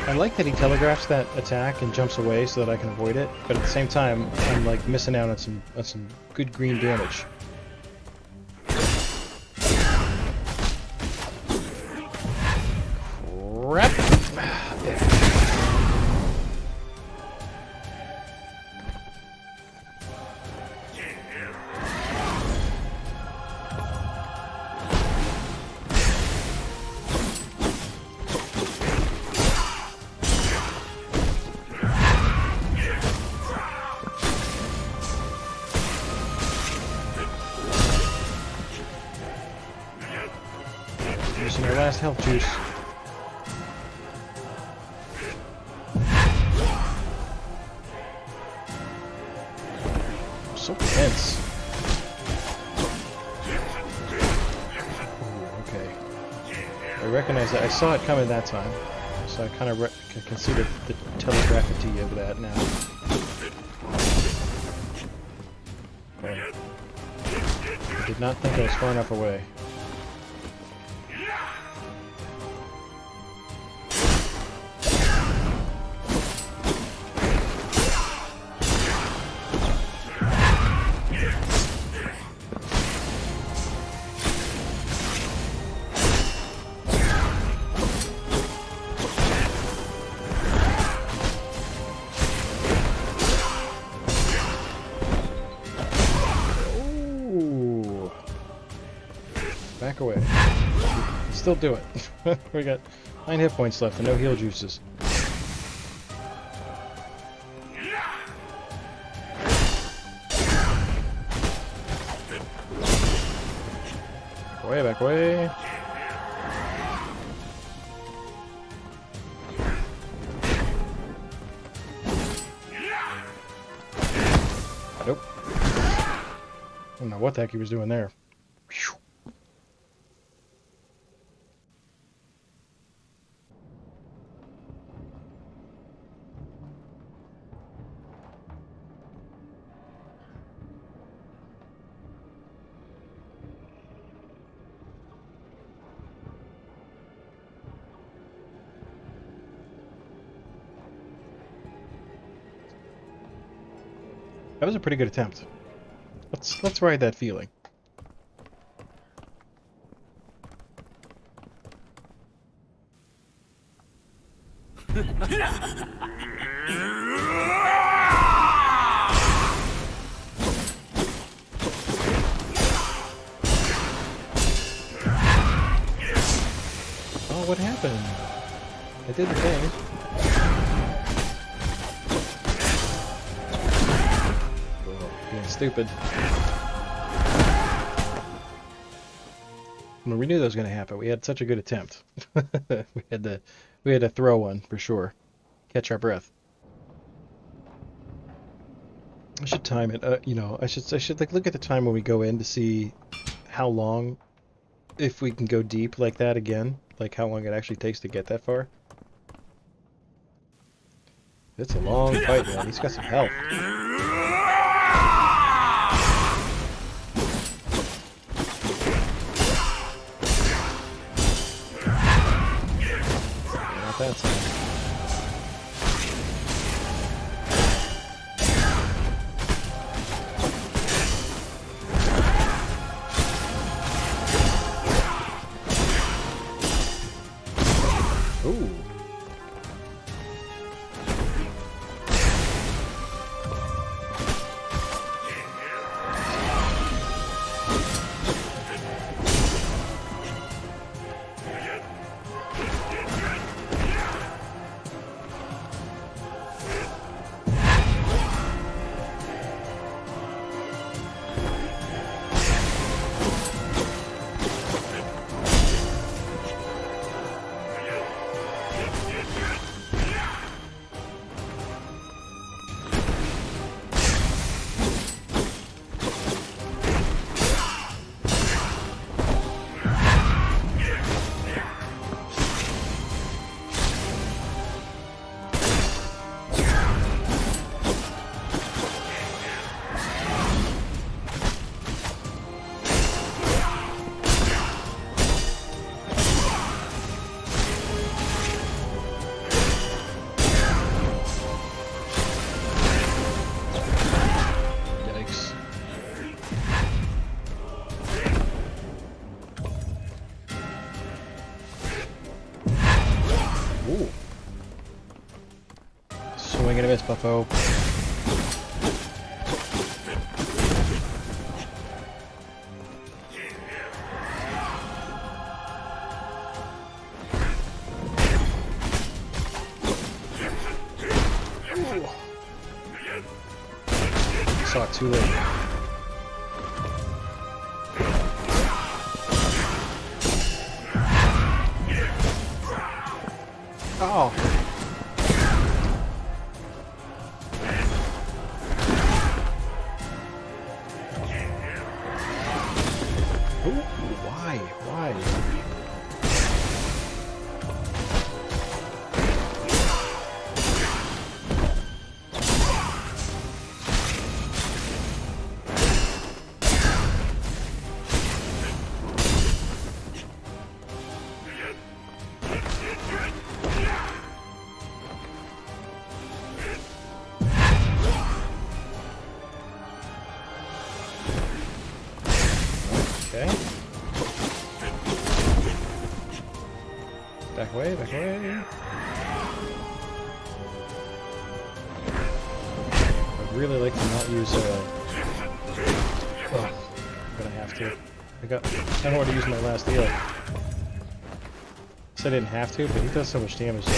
S1: I like that he telegraphs that attack and jumps away so that I can avoid it, but at the same time, I'm like missing out on some good green damage. Crap! Using our last health juice. So tense. Ooh, okay. I recognize that. I saw it coming that time, so I kind of considered the telegraphy of that now. Okay. I did not think I was far enough away. Back away. Still do it. We got 9 hit points left and no heal juices. Back away, back away. Nope. I don't know what the heck he was doing there. Whew. That was a pretty good attempt. Let's ride that feeling. Oh, what happened? I did the thing. Being stupid. Well, we knew that was going to happen. We had such a good attempt. we had to throw one for sure. Catch our breath. I should time it. I should like look at the time when we go in to see how long, if we can go deep like that again, like how long it actually takes to get that far. It's a long fight, man. He's got some health. Not that time. Ooh. Ooh. Swing and a miss, buffo. Ooh. Saw it too late. Oh. Ooh, why? Why? Okay. Back away, back away. I'd really like to not use well, I'm gonna have to. I don't want to use my last heal. Said I didn't have to, but he does so much damage there.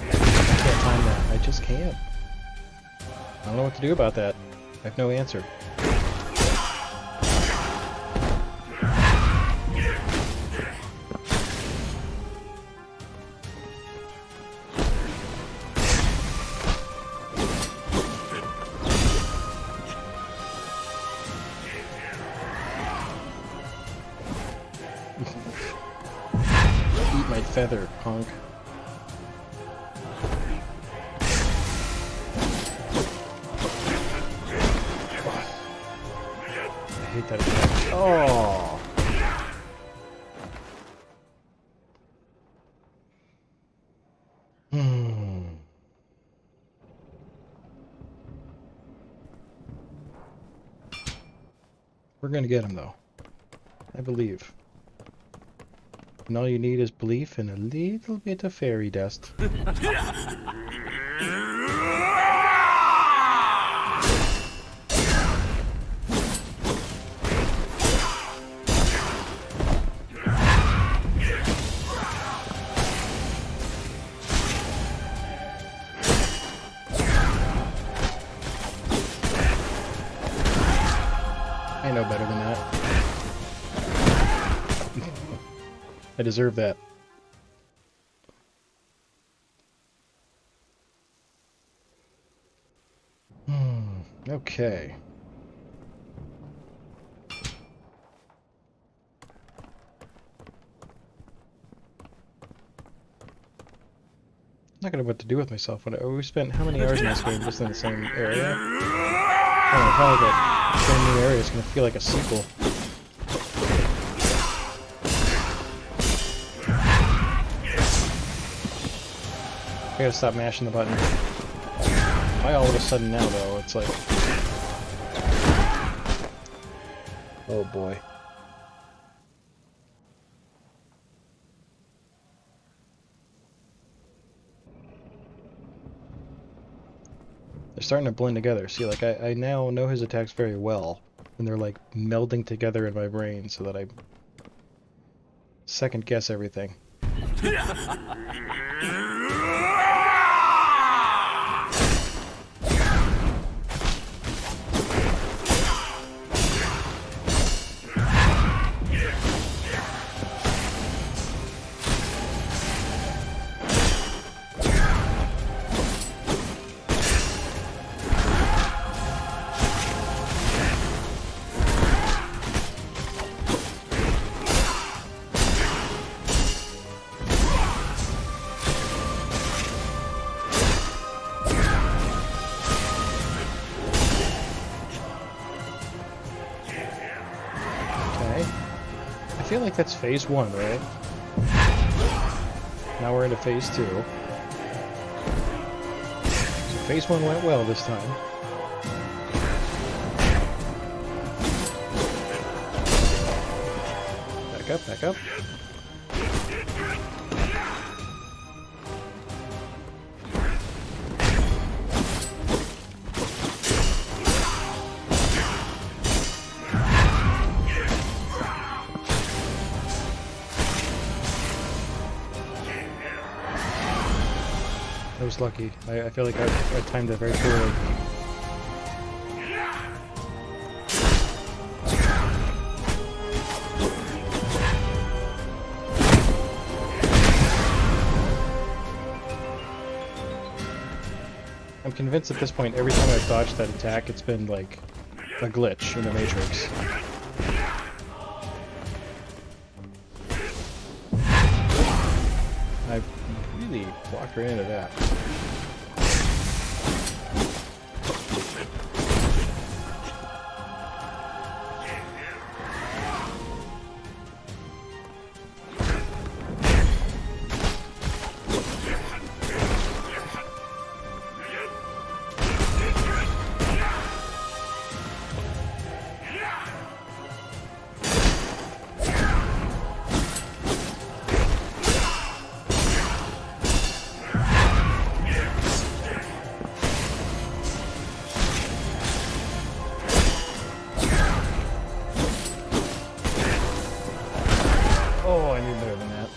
S1: I can't time that. I just can't. I don't know what to do about that. I have no answer. Eat my feather, punk. I hate that attack. Oh! We're gonna get him, though. I believe. And all you need is belief and a little bit of fairy dust. I deserve that. Okay. I'm not gonna know what to do with myself. We spent how many hours in this game just in the same area? I don't know, probably that same new area is gonna feel like a sequel. I gotta stop mashing the button. Why all of a sudden now, though? It's like... Oh boy. They're starting to blend together. See, like, I now know his attacks very well, and they're, like, melding together in my brain so that I second-guess everything. I feel like that's phase 1, right? Now we're into phase 2. So phase 1 went well this time. Back up, back up. I was lucky. I feel like I timed it very poorly. I'm convinced at this point every time I've dodged that attack it's been like a glitch in the Matrix. I've really blocked right into that. Oh, I knew better than that.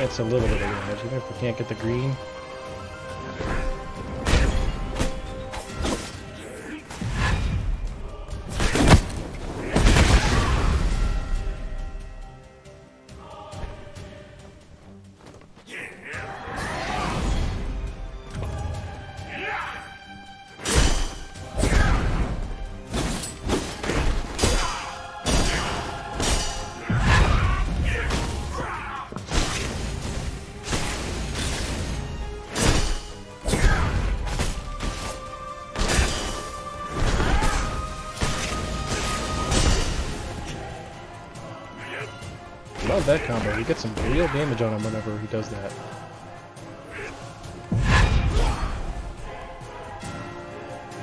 S1: It's a little bit of damage, even if we can't get the green. Love that combo. You get some real damage on him whenever he does that.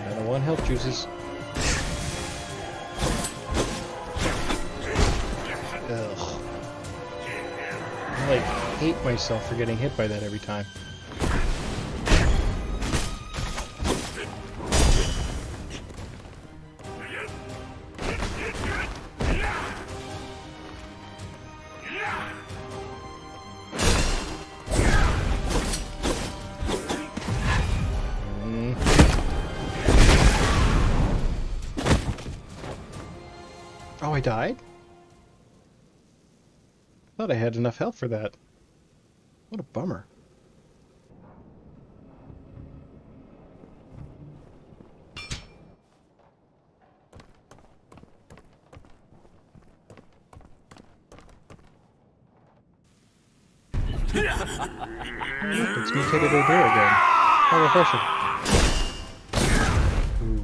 S1: Another one health juices. Ugh. I like hate myself for getting hit by that every time. Oh, I died? Thought I had enough health for that. What a bummer. Oh, look, it's mutated Odur again. How refreshing. Ooh.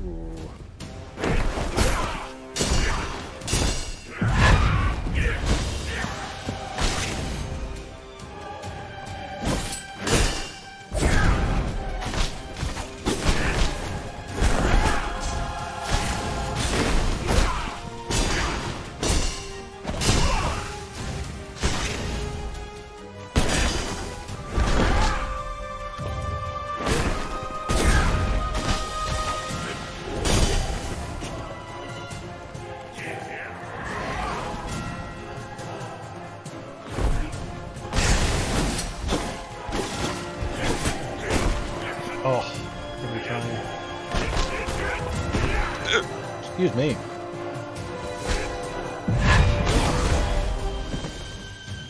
S1: Oh, every time. Excuse me.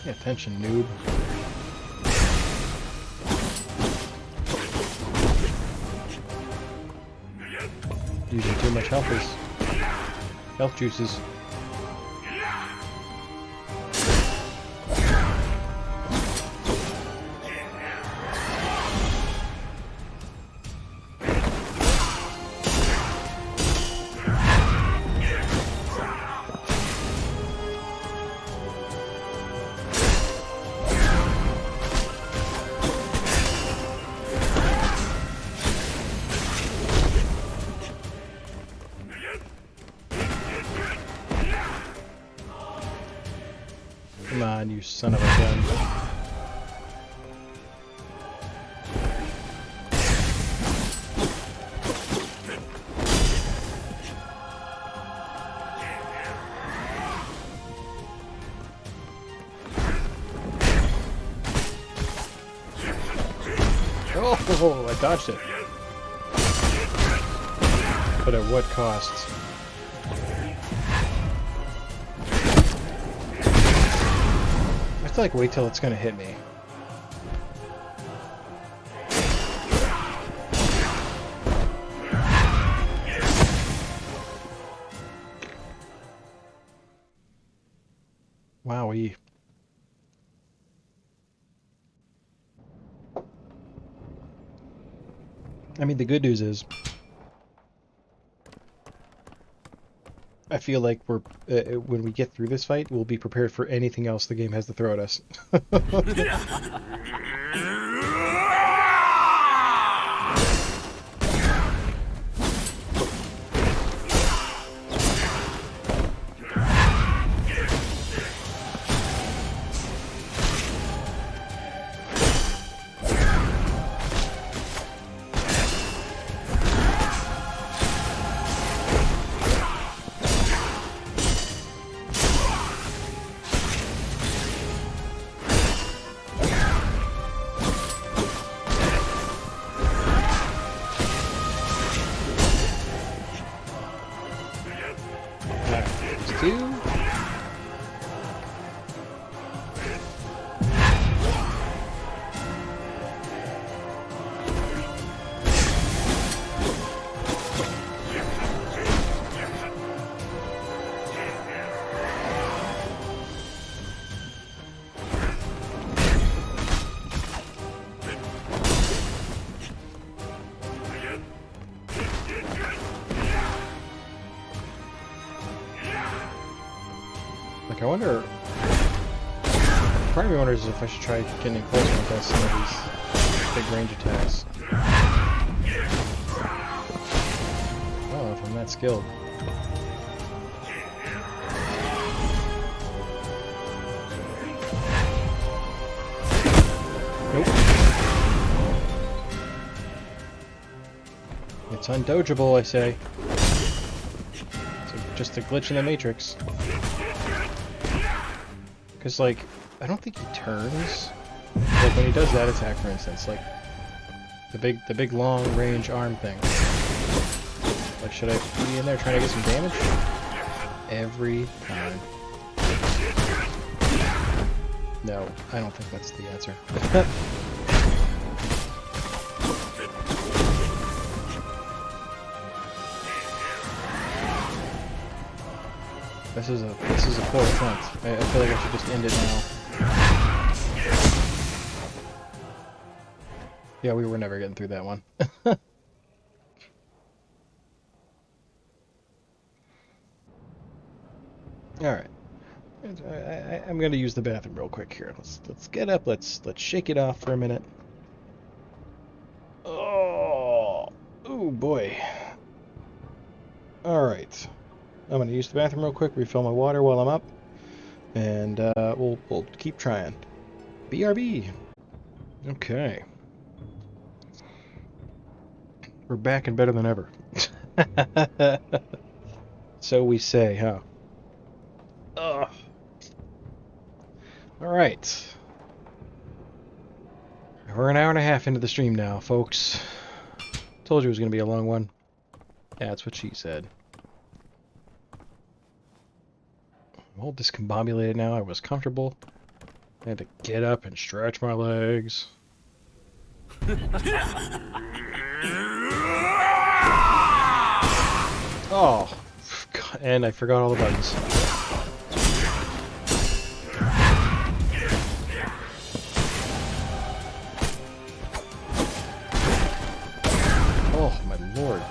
S1: Pay attention, noob. Using too much health juices. Come on, you son of a gun. Oh, I dodged it. But at what cost? I have to like wait till it's gonna hit me. Wowee. I mean, the good news is I feel like we're when we get through this fight, we'll be prepared for anything else the game has to throw at us. Two. Like, I wonder... Part of me wonders if I should try getting closer with some of these big range attacks. I don't know if I'm that skilled. Nope. It's undodgeable, I say. It's just a glitch in the Matrix. Because, like, I don't think he turns. Like, when he does that attack, for instance, like, the big long-range arm thing. Like, should I be in there trying to get some damage? Every time. No, I don't think that's the answer. This is a poor attempt. I feel like I should just end it now. Yeah, we were never getting through that one. Alright. I'm gonna use the bathroom real quick here. Let's get up, let's shake it off for a minute. Oh boy. Alright. I'm gonna use the bathroom real quick, refill my water while I'm up, and we'll keep trying. BRB. Okay. We're back and better than ever. So we say, huh? Ugh. Alright. We're an hour and a half into the stream now, folks. Told you it was going to be a long one. Yeah, that's what she said. I'm all discombobulated now. I was comfortable. I had to get up and stretch my legs. Oh, God, and I forgot all the buttons. Oh, my lord.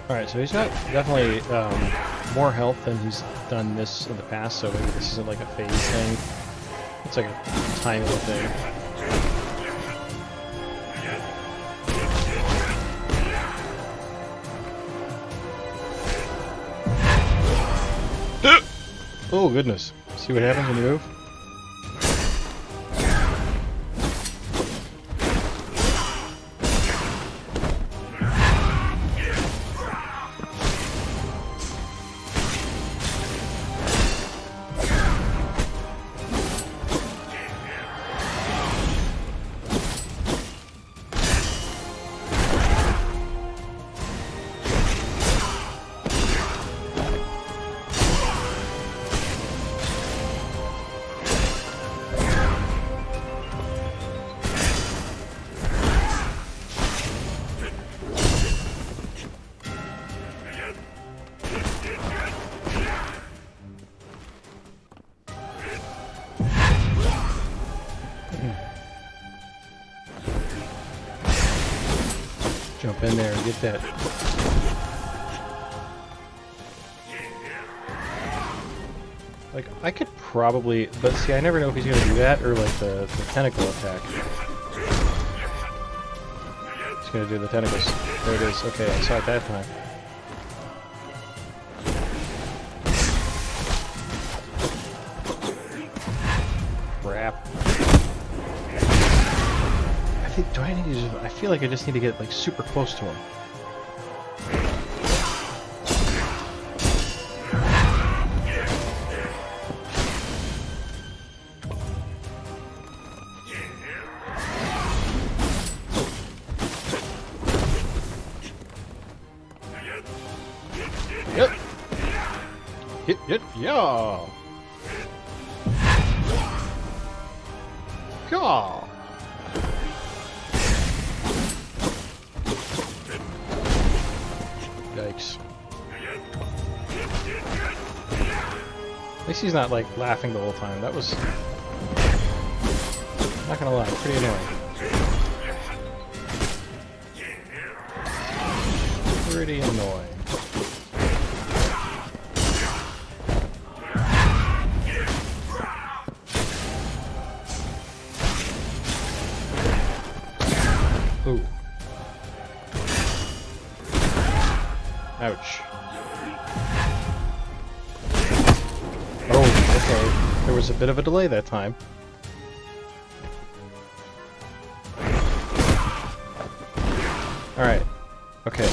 S1: Alright, so he's got definitely more health than he's done this in the past, so maybe this isn't like a phase thing. It's like a timing thing. Oh goodness. See what happens when you move? Jump in there and get that. Like, I could probably, but see, I never know if he's going to do that or like the tentacle attack. He's going to do the tentacles. There it is. Okay, I saw it that time. Crap. Do I need to just, I feel like I just need to get like super close to him. Yep. Hit, yeah. God. Yikes. At least he's not like laughing the whole time. That was, not gonna lie, pretty annoying. Pretty annoying. Okay, there was a bit of a delay that time. Alright. Okay.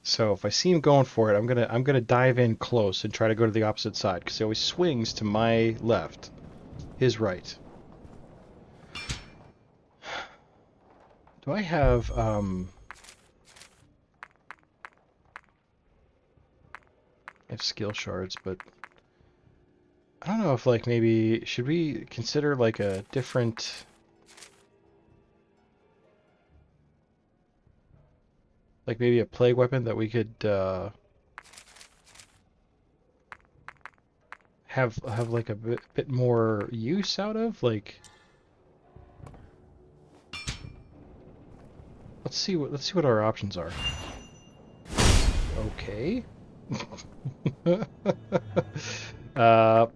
S1: So if I see him going for it, I'm gonna dive in close and try to go to the opposite side, because he always swings to my left. His right. Do I have I have skill shards, but I don't know if, like, maybe should we consider like a different, like maybe a plague weapon that we could have like a bit more use out of? Like, let's see what our options are. Okay.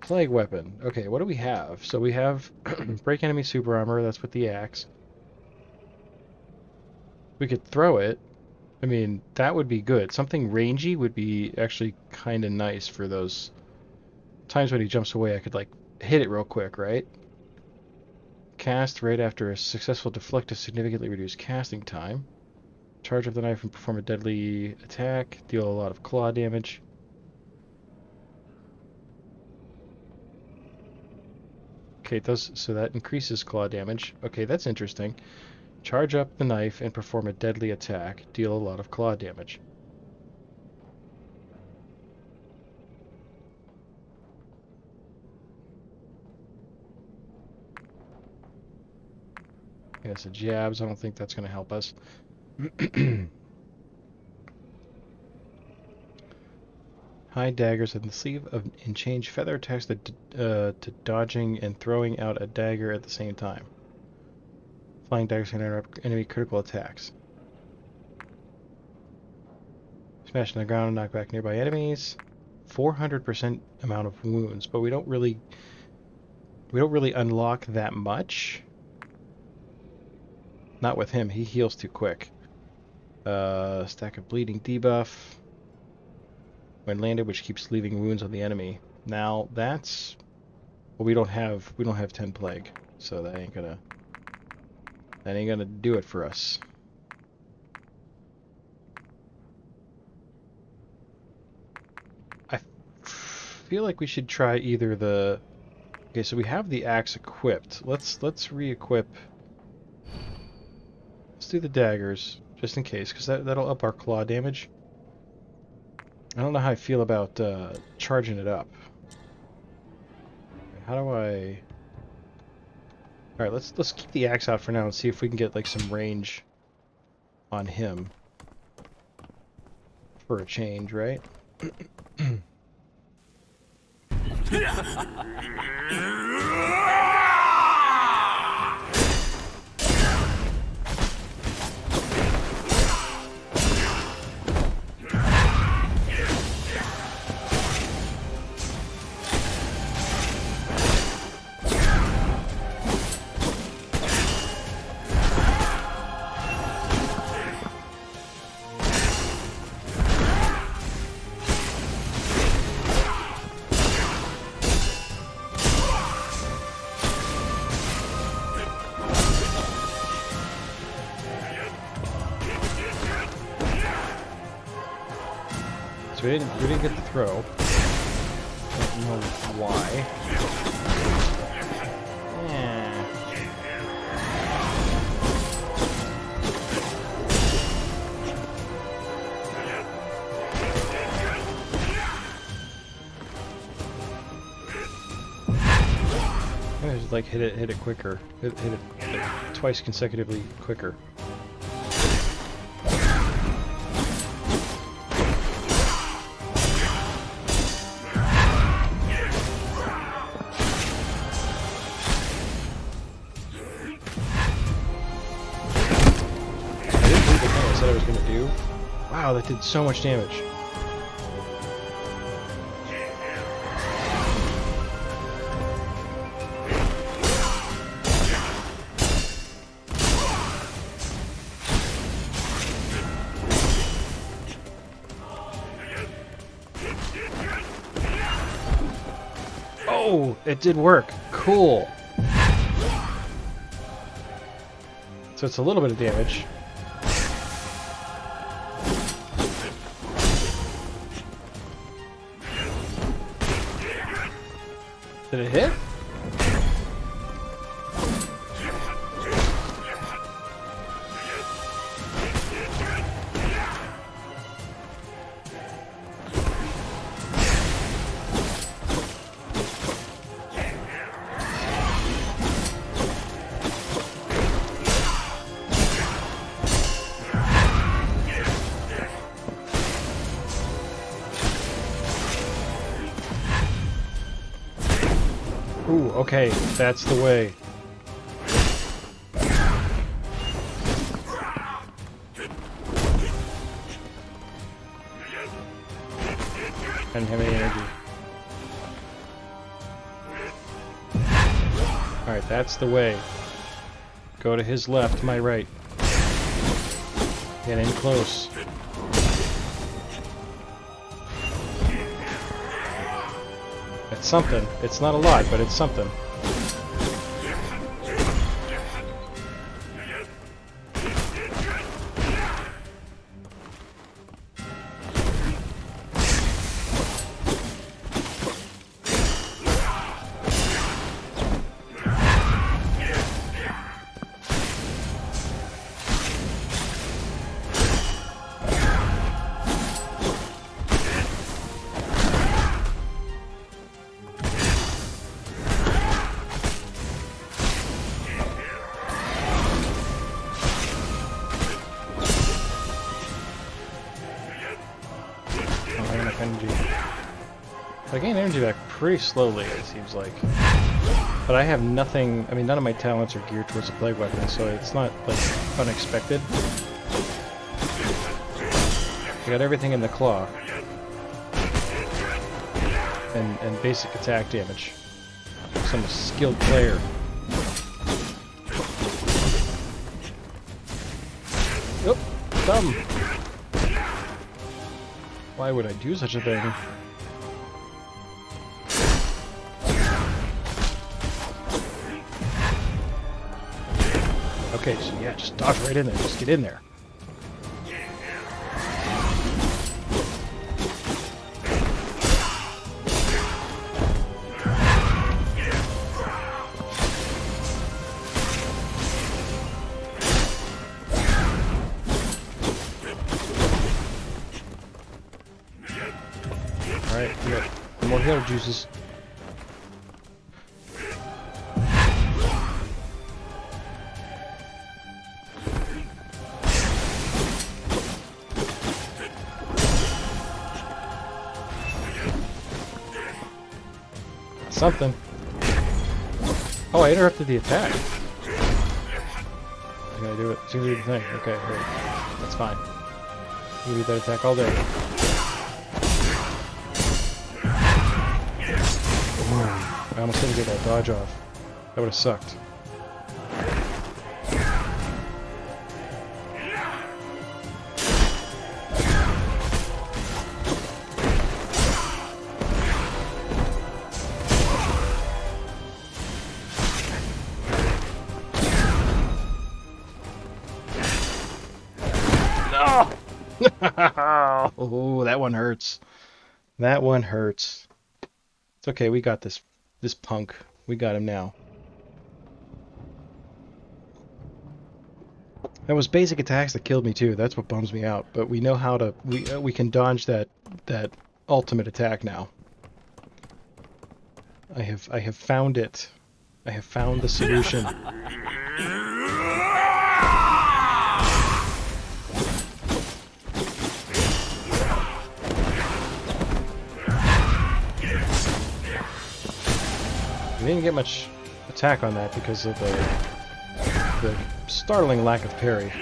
S1: Plague weapon. Okay, what do we have? So we have break enemy super armor. That's with the axe. We could throw it. I mean, that would be good. Something rangy would be actually kind of nice for those times when he jumps away. I could, like, hit it real quick, right? Cast right after a successful deflect to significantly reduce casting time. Charge up the knife and perform a deadly attack. Deal a lot of claw damage. Okay, it does, so that increases claw damage. Okay, that's interesting. Charge up the knife and perform a deadly attack. Deal a lot of claw damage. Yeah, so jabs, I don't think that's going to help us. Hide daggers in the sleeve and change feather attacks to dodging and throwing out a dagger at the same time. Flying daggers can interrupt enemy critical attacks. Smash on the ground and knock back nearby enemies. 400% amount of wounds, but we don't really unlock that much. Not with him, he heals too quick. Stack of bleeding debuff when landed, which keeps leaving wounds on the enemy. Now that's, well, we don't have 10 plague, so that ain't gonna do it for us. I feel like we should try either the, okay, so we have the axe equipped. Let's re-equip. Let's do the daggers just in case, because that'll up our claw damage. I don't know how I feel about charging it up. How do I? All right, let's keep the axe out for now and see if we can get like some range on him for a change, right? So we didn't get the throw. Don't know why. Yeah. I just like hit it quicker. Hit it like twice consecutively quicker. Wow, that did so much damage. Oh, it did work. Cool. So it's a little bit of damage. Did it hit? Ooh, okay, that's the way. I didn't have any energy. Alright, that's the way. Go to his left, my right. Get in close. It's something. It's not a lot, but it's something. Energy. I gain energy back pretty slowly, it seems like. But I have nothing, I mean, none of my talents are geared towards a plague weapon, so it's not, like, unexpected. I got everything in the claw. And basic attack damage. So I'm a skilled player. Oop, dumb. Why would I do such a thing? Okay, so yeah, just dodge right in there. Just get in there. Alright, we got more healer juices. Something. Oh, I interrupted the attack. I gotta do it. Seems to be the thing. Okay, great. That's fine. You can do that attack all day. I almost didn't get that dodge off. That would have sucked. No! Oh, that one hurts. That one hurts. It's okay, we got this. This punk. We got him now. That was basic attacks that killed me too. That's what bums me out. But we know how to. We can dodge that ultimate attack now. I have found it. I have found the solution. We didn't get much attack on that because of the startling lack of parry.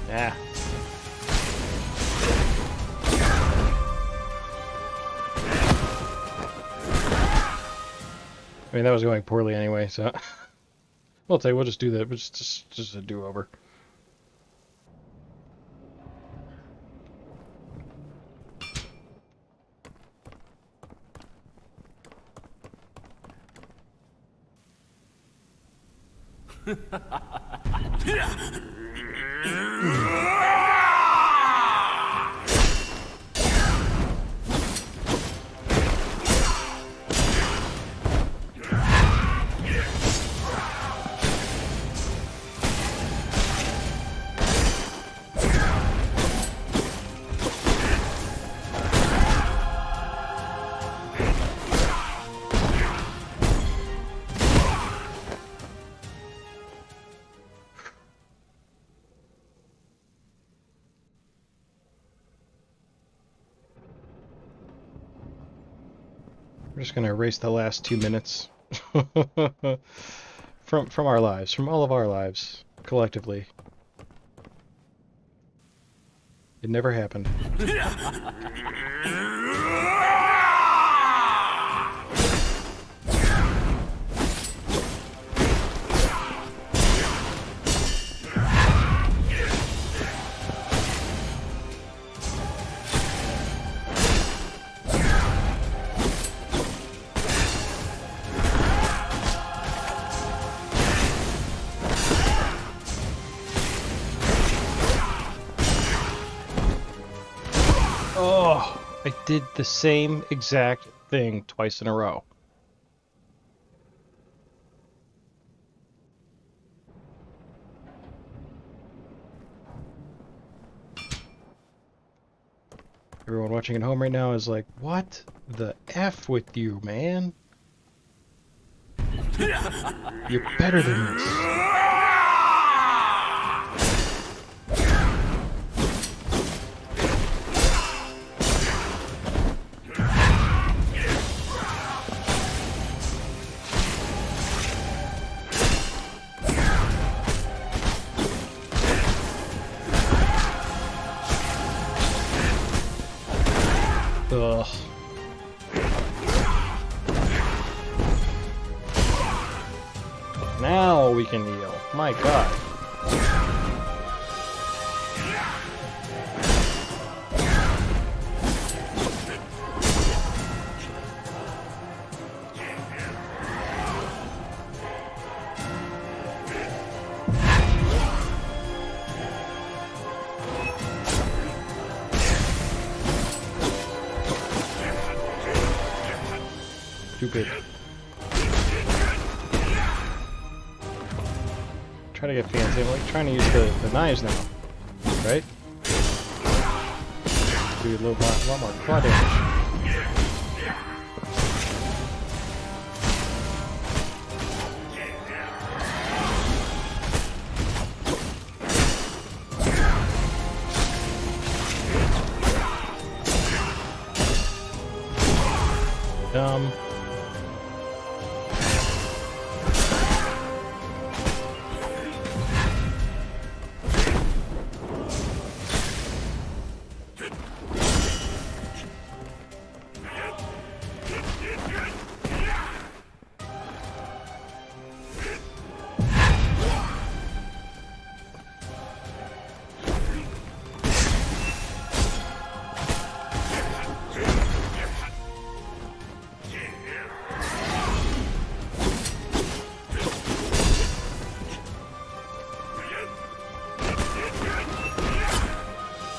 S1: Yeah. I mean, that was going poorly anyway, so we'll just do that. Just a do-over. We're just gonna erase the last 2 minutes from our lives, from all of our lives, collectively. It never happened. Oh, I did the same exact thing twice in a row. Everyone watching at home right now is like, what the F with you, man? You're better than this. Ugh. Now we can heal. My God. Stupid. Try to get fancy. I'm like trying to use the knives now, right? Do a lot more claw damage. Dumb.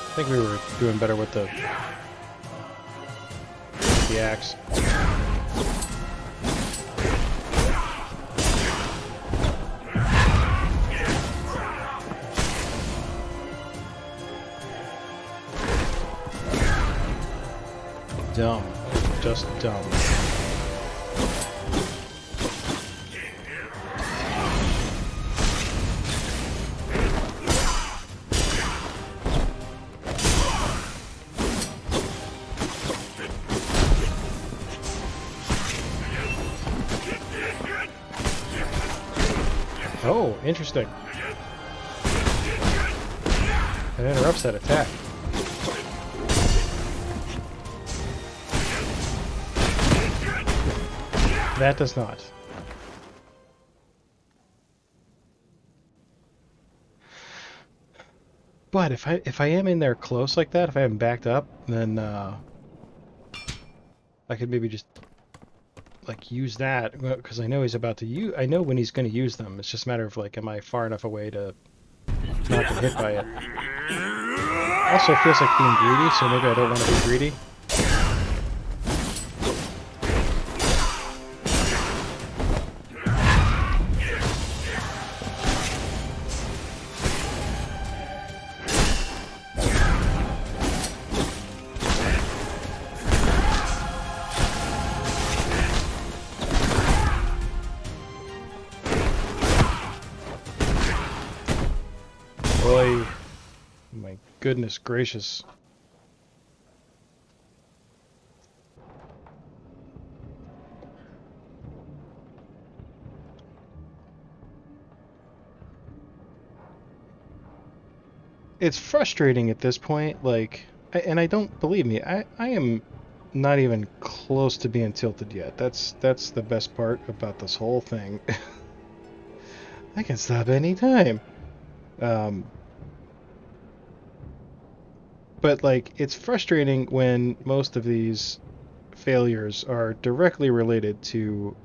S1: I think we were doing better with the axe. Dumb. Just dumb. Oh, interesting. It interrupts that attack. That does not. But if I am in there close like that, if I am backed up, then I could maybe just like use that because I know he's about to use. I know when he's going to use them. It's just a matter of like, am I far enough away to not get hit by it? Also, it feels like being greedy, so maybe I don't want to be greedy. Boy, my goodness gracious. It's frustrating at this point, like, and I don't believe me, I am not even close to being tilted yet. That's the best part about this whole thing. I can stop any time. But like, it's frustrating when most of these failures are directly related to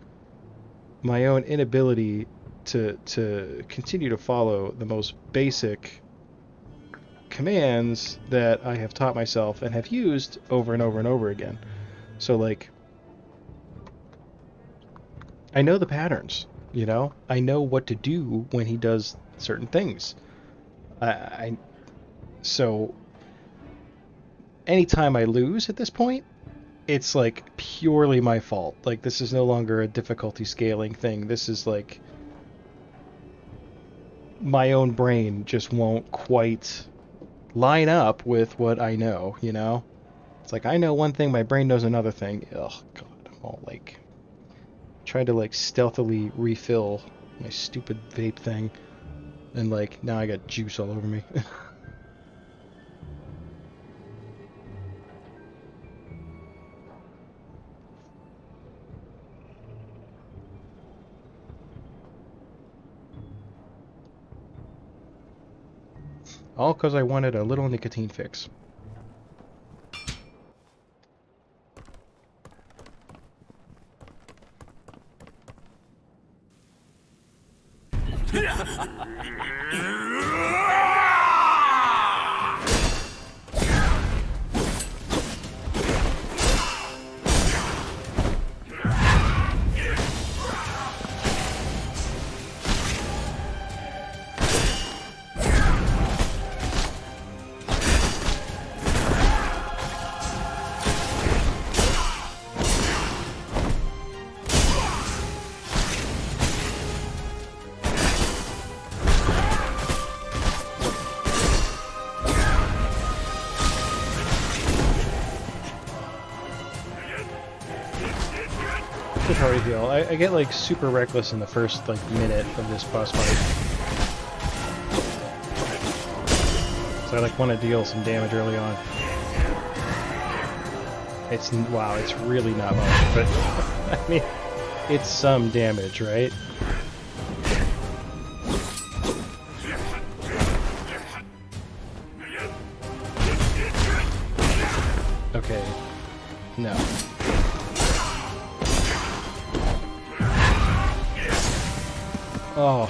S1: my own inability to continue to follow the most basic commands that I have taught myself and have used over and over and over again. So like, I know the patterns, you know? I know what to do when he does certain things. So anytime I lose at this point, it's like purely my fault. Like, this is no longer a difficulty scaling thing. This is like my own brain just won't quite line up with what I know, you know? It's like I know one thing, my brain knows another thing. Oh god, I'm all like trying to like stealthily refill my stupid vape thing, and like now I got juice all over me. All because I wanted a little nicotine fix. Should hurry heal. I get like super reckless in the first like minute of this boss fight. So I like want to deal some damage early on. It's, wow, it's really not much, but I mean, it's some damage, right? Okay, no. Oh.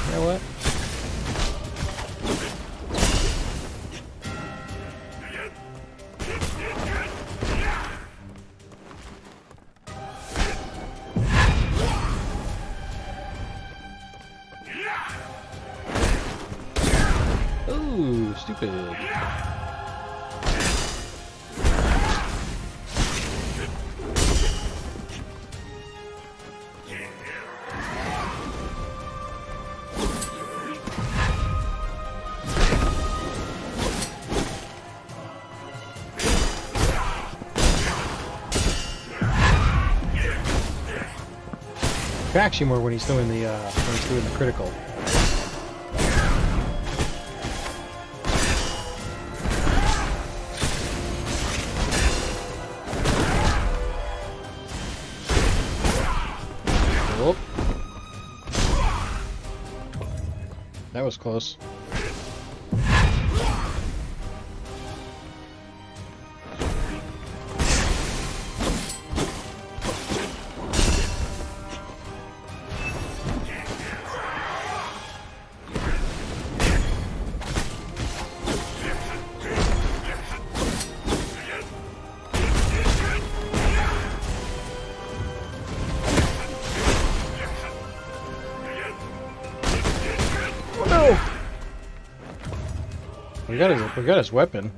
S1: You know what? Ooh, stupid. Cracks you more when he's doing the critical. Whoop. That was close. We got his weapon.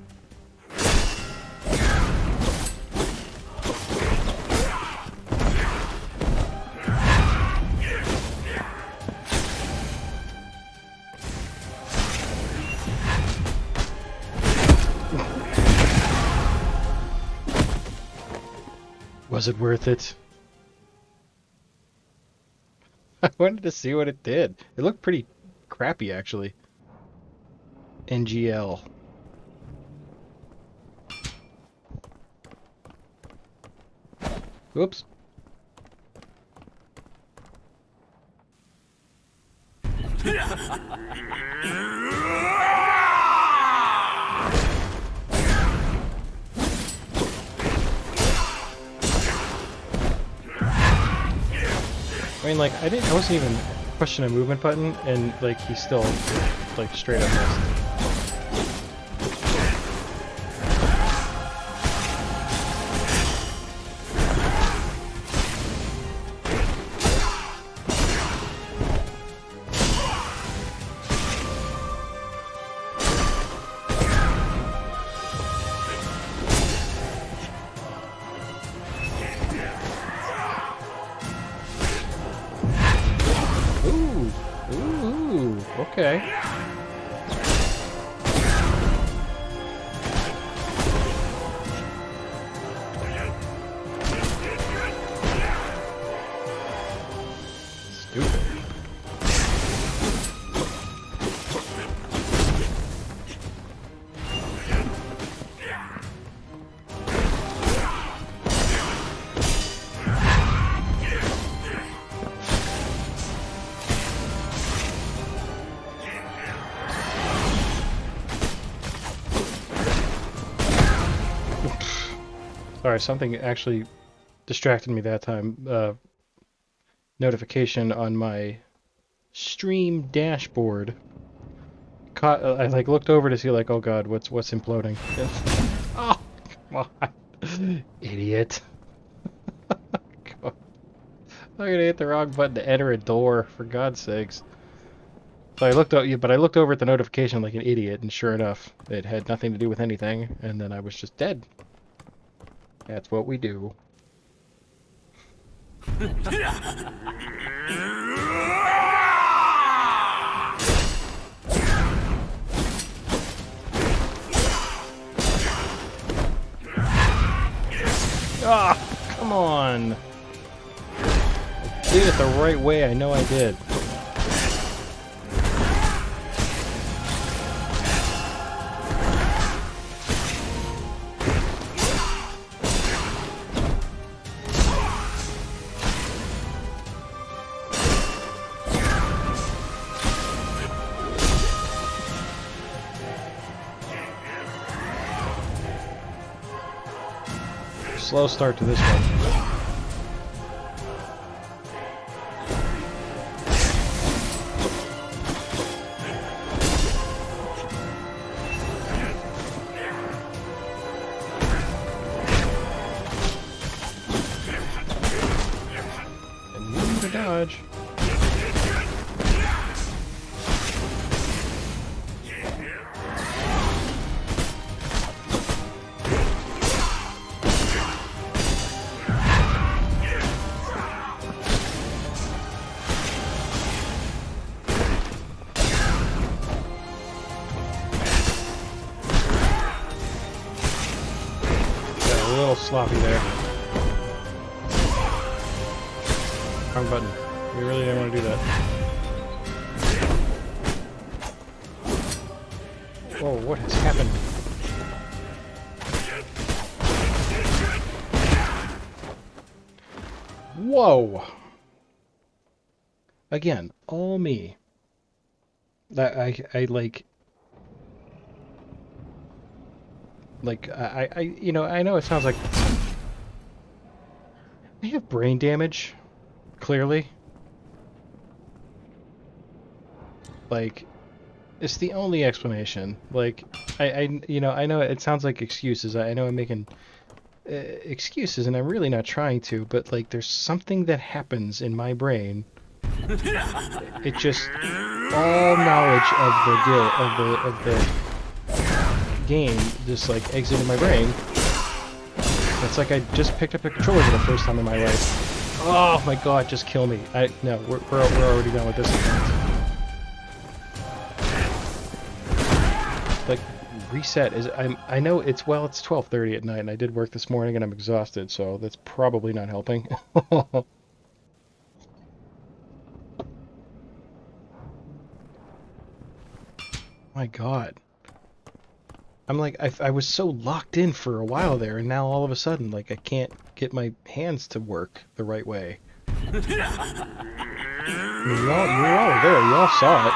S1: Was it worth it? I wanted to see what it did. It looked pretty crappy, actually. NGL. Oops. I mean, like, I wasn't even pushing a movement button, and, like, he still, like, straight up missed. Okay. Stupid. Sorry, something actually distracted me that time. Notification on my stream dashboard. I like looked over to see like, oh god, what's imploding? Oh, come on, idiot! God. I'm gonna hit the wrong button to enter a door. For God's sakes! So I looked but I looked over at the notification like an idiot, and sure enough, it had nothing to do with anything, and then I was just dead. That's what we do. Ah, come on. I did it the right way, I know I did. Slow start to this one. And room to dodge. A little sloppy there. Wrong button. We really didn't want to do that. Whoa, what has happened? Whoa! Again, all me. I you know, I know it sounds like I have brain damage, clearly. Like, it's the only explanation. Like, you know, I know it sounds like excuses. I know I'm making excuses, and I'm really not trying to, but like, there's something that happens in my brain. It just all knowledge of the game just like exited my brain. It's like I just picked up a controller for the first time in my life. Oh my god, just kill me. No, we're already done with this. Like, reset is I know it's 12:30 at night, and I did work this morning and I'm exhausted, so that's probably not helping. My god. I'm like, I was so locked in for a while there, and now all of a sudden, like, I can't get my hands to work the right way. I mean, you all were there, you all saw it.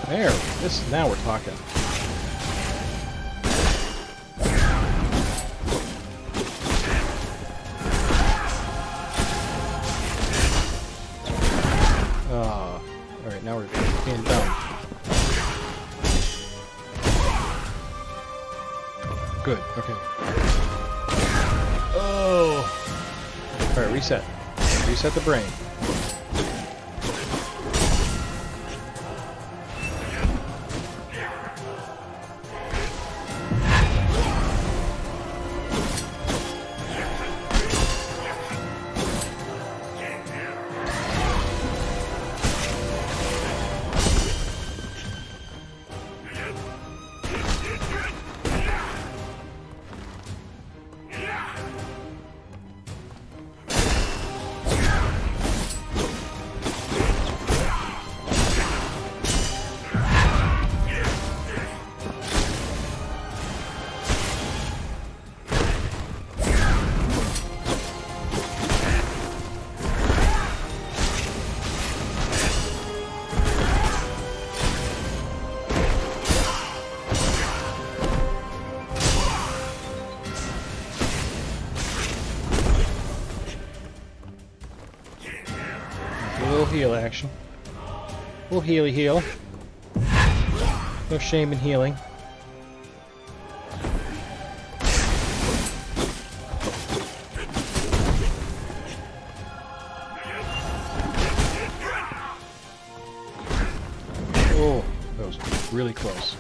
S1: There, now we're talking. Alright, now we're being dumb. Good, okay. Oh! Alright, reset. Reset the brain. Heal action. We'll heal. No shame in healing. Oh, that was really close.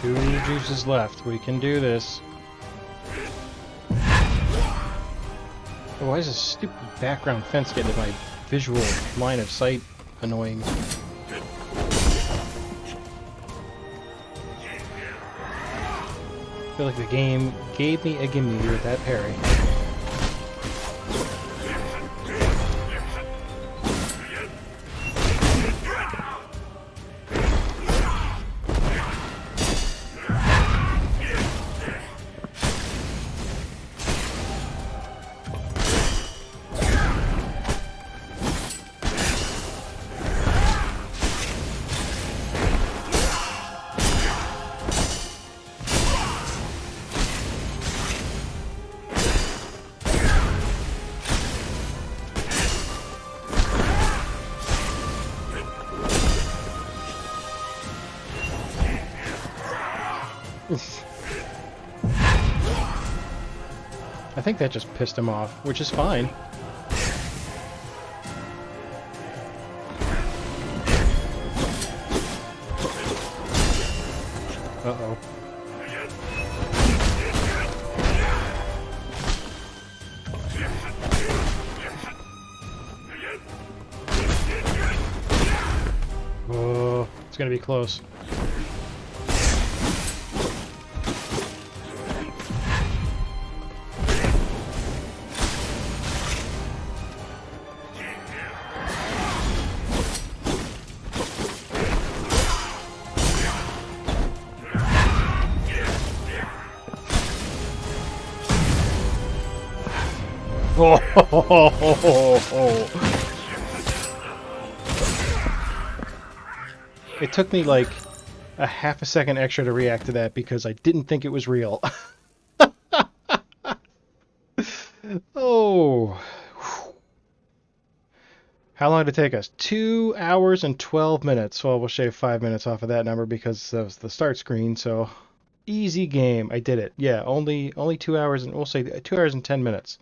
S1: Two juices left. We can do this. Oh, why is this stupid background fence getting in my visual line of sight annoying? I feel like the game gave me a gimme with that parry. I think that just pissed him off, which is fine. Uh-oh. Oh, it's gonna be close. Oh, it took me like a half a second extra to react to that because I didn't think it was real. Oh. How long did it take us? 2 hours and 12 minutes. Well, we'll shave 5 minutes off of that number because that was the start screen, so easy game. I did it. Yeah, only 2 hours and we'll say 2 hours and 10 minutes.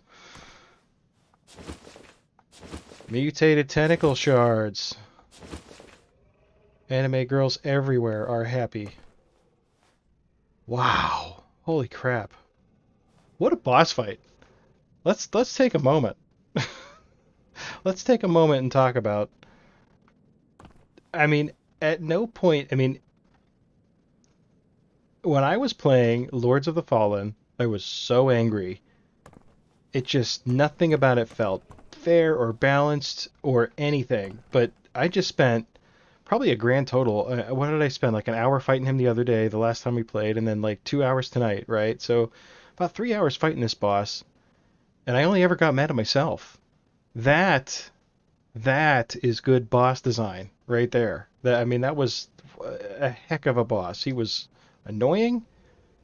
S1: Mutated tentacle shards. Anime girls everywhere are happy. Wow. Holy crap. What a boss fight. Let's take a moment. Let's take a moment and talk about. I mean, at no point, I mean, when I was playing Lords of the Fallen, I was so angry. It just, nothing about it felt fair or balanced or anything. But I just spent probably a grand total. What did I spend? Like an hour fighting him the other day, the last time we played, and then like 2 hours tonight, right? So about 3 hours fighting this boss, and I only ever got mad at myself. That that is good boss design right there. That I mean, that was a heck of a boss. He was annoying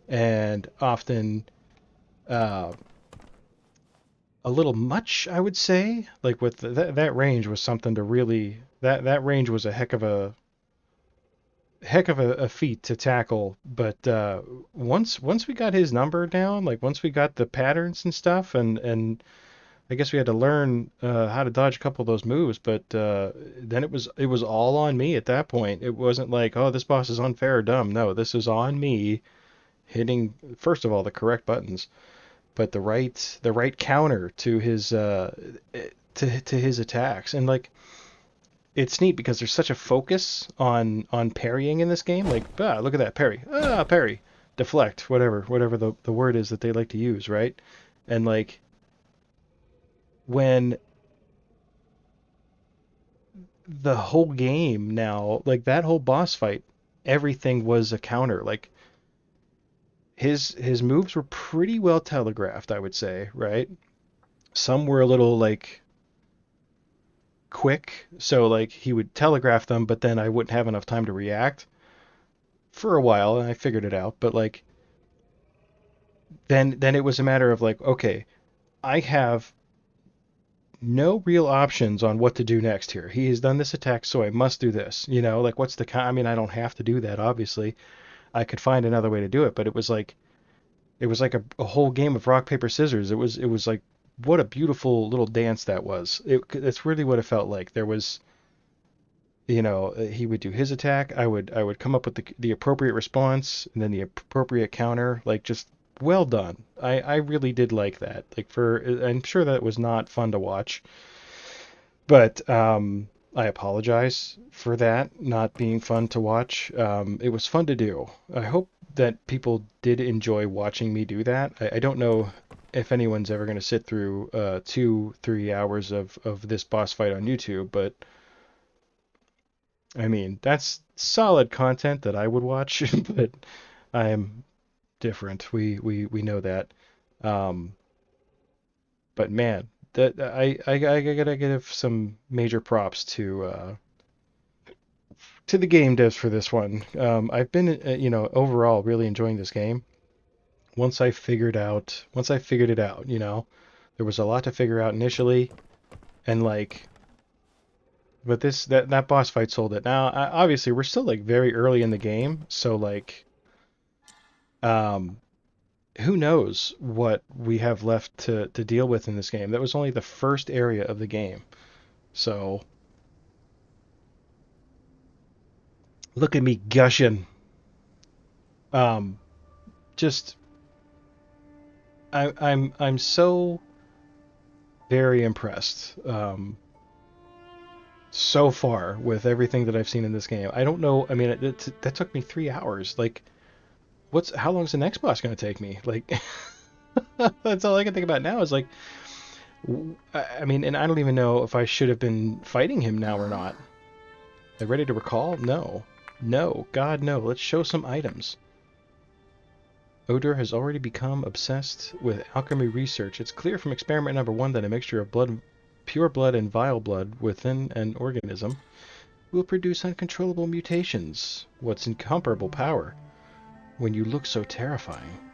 S1: and often uh, a little much, I would say. Like with that range was something to really that range was a heck of a feat to tackle. But once we got his number down, like once we got the patterns and stuff, and I guess we had to learn how to dodge a couple of those moves, but then it was all on me at that point. It wasn't like, oh, this boss is unfair or dumb. No, this is on me hitting first of all the correct buttons, but the right counter to his to his attacks. And like it's neat because there's such a focus on parrying in this game. Like, look at that parry, parry, deflect, whatever the word is that they like to use, right? And like when the whole game now, like that whole boss fight, everything was a counter. Like his moves were pretty well telegraphed, I would say, right? Some were a little like quick, so like he would telegraph them, but then I wouldn't have enough time to react for a while, and I figured it out. But like then it was a matter of like, okay, I have no real options on what to do next here. He has done this attack, so I must do this. Like what's the I mean, I don't have to do that, obviously. I could find another way to do it, but it was like a whole game of rock paper scissors. It was like what a beautiful little dance that was. That's really what it felt like. There was, he would do his attack. I would come up with the appropriate response and then the appropriate counter. Like just well done. I really did like that. Like I'm sure that was not fun to watch, but I apologize for that not being fun to watch. It was fun to do. I hope that people did enjoy watching me do that. I don't know if anyone's ever going to sit through 2-3 hours of this boss fight on YouTube, but I mean, that's solid content that I would watch, but I am different. We know that. Um, but man, that I gotta give some major props to the game devs for this one. I've been overall really enjoying this game. Once I figured it out, there was a lot to figure out initially, and like, but that boss fight sold it. Now, obviously, we're still like very early in the game, so like, um, who knows what we have left to deal with in this game. That was only the first area of the game. So, look at me gushing. Um, just, I'm so very impressed. So far with everything that I've seen in this game. I don't know. I mean, that took me 3 hours. Like, how long's the next boss going to take me? Like, that's all I can think about now is like, I mean, and I don't even know if I should have been fighting him now or not. Are you ready to recall? No. No. God, no. Let's show some items. Odur has already become obsessed with alchemy research. It's clear from experiment number 1 that a mixture of pure blood and vile blood within an organism will produce uncontrollable mutations. What's incomparable power when you look so terrifying?